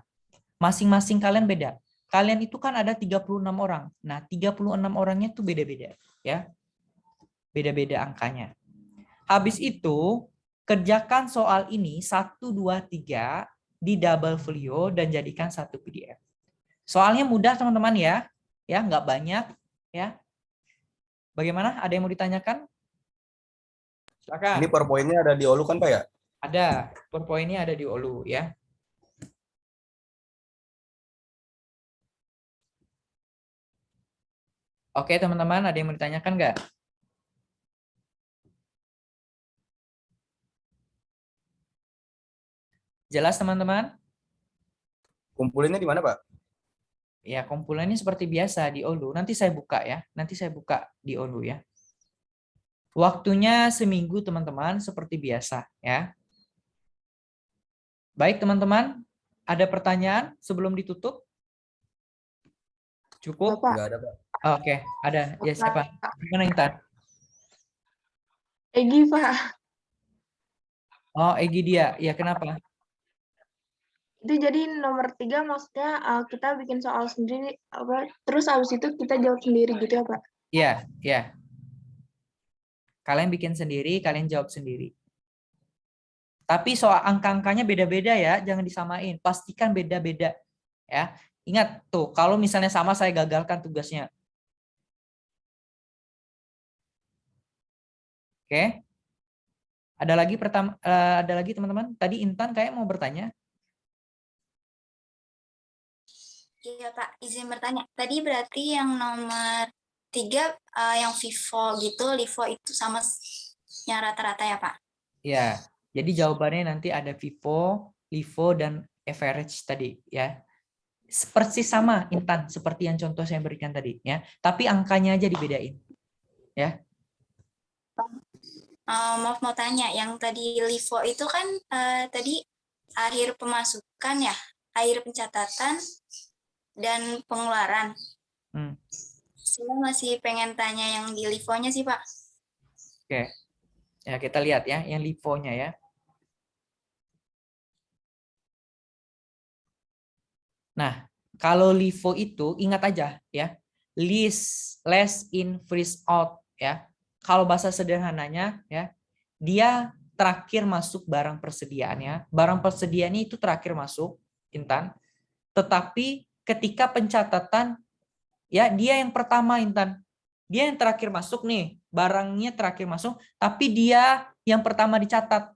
Masing-masing kalian beda. Kalian itu kan ada 36 orang. Nah, 36 orangnya tuh beda-beda ya. Beda-beda angkanya. Habis itu, kerjakan soal ini 1 2 3 di double folio dan jadikan satu PDF. Soalnya mudah teman-teman ya. Ya, nggak banyak ya. Bagaimana? Ada yang mau ditanyakan? Silakan. Ini PowerPoint-nya ada di Olu kan Pak ya? Ada. PowerPoint-nya ada di Olu ya. Oke teman-teman, ada yang mau ditanyakan nggak? Jelas teman-teman? Kumpulinnya di mana Pak? Ya, kumpulannya seperti biasa di Olu. Nanti saya buka ya. Nanti saya buka di Olu ya. Waktunya seminggu teman-teman seperti biasa ya. Baik teman-teman, ada pertanyaan sebelum ditutup? Cukup? Bapak. Enggak ada Pak. Oke, ada. Ya siapa? Gimana Intan? Egi, Pak. Oh, Egi dia. Ya kenapa? Itu jadi nomor 3 maksudnya kita bikin soal sendiri, terus habis itu kita jawab sendiri gitu ya Pak? Iya, iya. Kalian bikin sendiri, kalian jawab sendiri. Tapi soal angka-angkanya beda-beda ya, jangan disamain. Pastikan beda-beda. Ya, ingat tuh, kalau misalnya sama saya gagalkan tugasnya. Oke. Ada lagi teman-teman? Tadi Intan kayak mau bertanya. Iya Pak, izin bertanya. Tadi berarti yang nomor 3 yang Vivo gitu, Livo itu sama yang rata-rata ya Pak? Ya, jadi jawabannya nanti ada Vivo, Livo, dan average tadi ya. Persis sama Intan, seperti yang contoh saya berikan tadi ya. Tapi angkanya aja dibedain. Ya. Maaf mau tanya, yang tadi Livo itu kan tadi akhir pemasukan ya, akhir pencatatan dan pengeluaran. Saya masih pengen tanya yang di Livo-nya sih Pak. Oke, ya kita lihat ya, yang Livo-nya ya. Nah, kalau Livo itu ingat aja ya, less in freeze out ya. Kalau bahasa sederhananya ya, dia terakhir masuk barang persediaannya. Barang persediaannya itu terakhir masuk, Intan. Tetapi ketika pencatatan ya dia yang pertama, Intan. Dia yang terakhir masuk nih, barangnya terakhir masuk, tapi dia yang pertama dicatat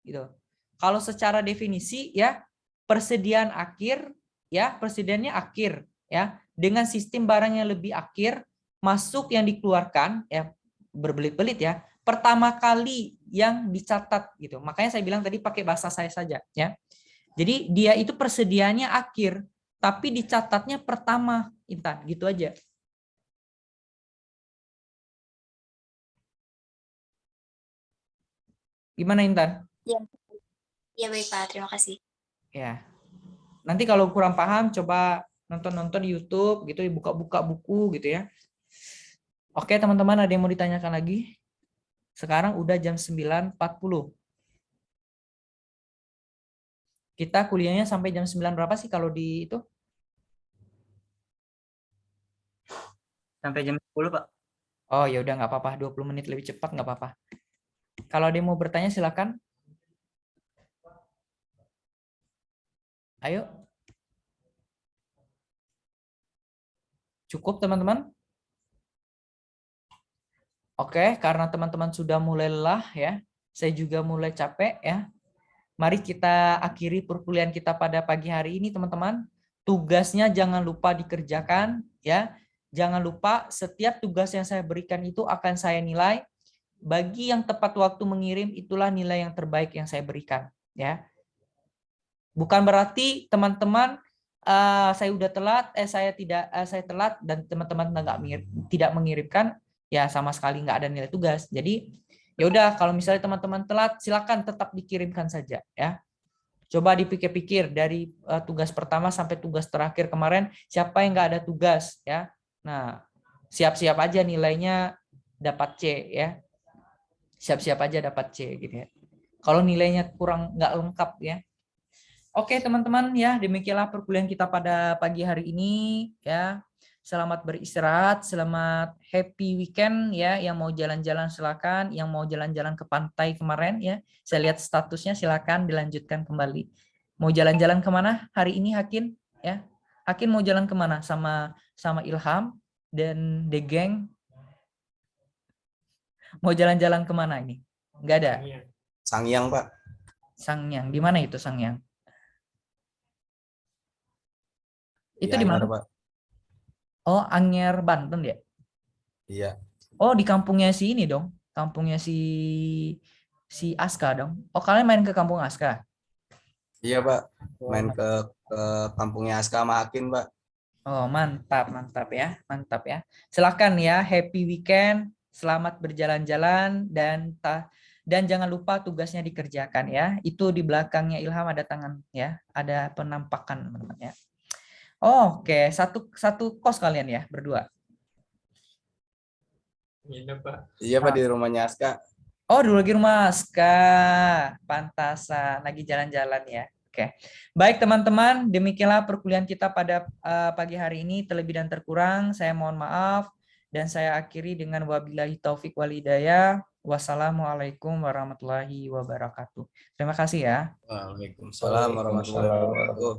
gitu. Kalau secara definisi ya, persediaan akhir ya, persediaannya akhir ya, dengan sistem barang yang lebih akhir, masuk yang dikeluarkan ya, berbelit-belit ya, pertama kali yang dicatat gitu. Makanya saya bilang tadi pakai bahasa saya saja ya. Jadi dia itu persediaannya akhir, tapi dicatatnya pertama, Intan, gitu aja. Gimana Intan? Ya, ya baik Pak, terima kasih. Ya, nanti kalau kurang paham coba nonton di YouTube gitu, buka-buka buku gitu ya. Oke teman-teman, ada yang mau ditanyakan lagi? Sekarang udah jam 9.40. Kita kuliahnya sampai jam 9 berapa sih kalau di itu? Sampai jam 10, Pak. Oh ya udah nggak apa-apa, 20 menit lebih cepat nggak apa-apa. Kalau ada yang mau bertanya silakan. Ayo. Cukup teman-teman? Oke, karena teman-teman sudah mulai lelah ya, saya juga mulai capek ya. Mari kita akhiri perkuliahan kita pada pagi hari ini teman-teman. Tugasnya jangan lupa dikerjakan ya. Jangan lupa setiap tugas yang saya berikan itu akan saya nilai. Bagi yang tepat waktu mengirim, itulah nilai yang terbaik yang saya berikan ya. Bukan berarti teman-teman saya udah telat, saya telat dan teman-teman tidak mengirimkan, ya sama sekali nggak ada nilai tugas. Jadi ya udah, kalau misalnya teman-teman telat, silakan tetap dikirimkan saja ya. Coba dipikir-pikir dari tugas pertama sampai tugas terakhir kemarin, siapa yang nggak ada tugas ya. Nah, siap-siap aja nilainya dapat C ya. Siap-siap aja dapat C gitu ya. Kalau nilainya kurang nggak lengkap ya. Oke teman-teman ya, demikianlah perkuliahan kita pada pagi hari ini ya. Selamat beristirahat, selamat happy weekend ya. Yang mau jalan-jalan silakan, yang mau jalan-jalan ke pantai kemarin ya. Saya lihat statusnya, silakan dilanjutkan kembali. Mau jalan-jalan kemana hari ini Hakin ya? Hakin mau jalan kemana sama Ilham dan The Gang? Mau jalan-jalan kemana ini? Enggak ada. Sangyang, Pak. Sangyang, di mana itu Sangyang? Itu di mana? Pak. Oh, Anyer, Banten ya? Iya. Oh, di kampungnya si ini dong. Kampungnya si Aska dong. Oh, kalian main ke kampung Aska? Iya, Pak. Main ke kampungnya Aska sama Hakin, Pak. Oh, mantap ya. Mantap ya. Silakan ya, happy weekend. Selamat berjalan-jalan dan jangan lupa tugasnya dikerjakan ya. Itu di belakangnya Ilham ada tangan ya. Ada penampakan, teman-teman ya. Oke, satu kos kalian ya, berdua. Iya, Pak, di rumahnya Aska. Oh, dulu lagi rumah Aska. Pantasan, lagi jalan-jalan ya. Oke. Baik teman-teman, demikianlah perkuliahan kita pada pagi hari ini. Terlebih dan terkurang, saya mohon maaf. Dan saya akhiri dengan wabillahi taufik wal hidayah. Wassalamualaikum warahmatullahi wabarakatuh. Terima kasih ya. Waalaikumsalam warahmatullahi wabarakatuh.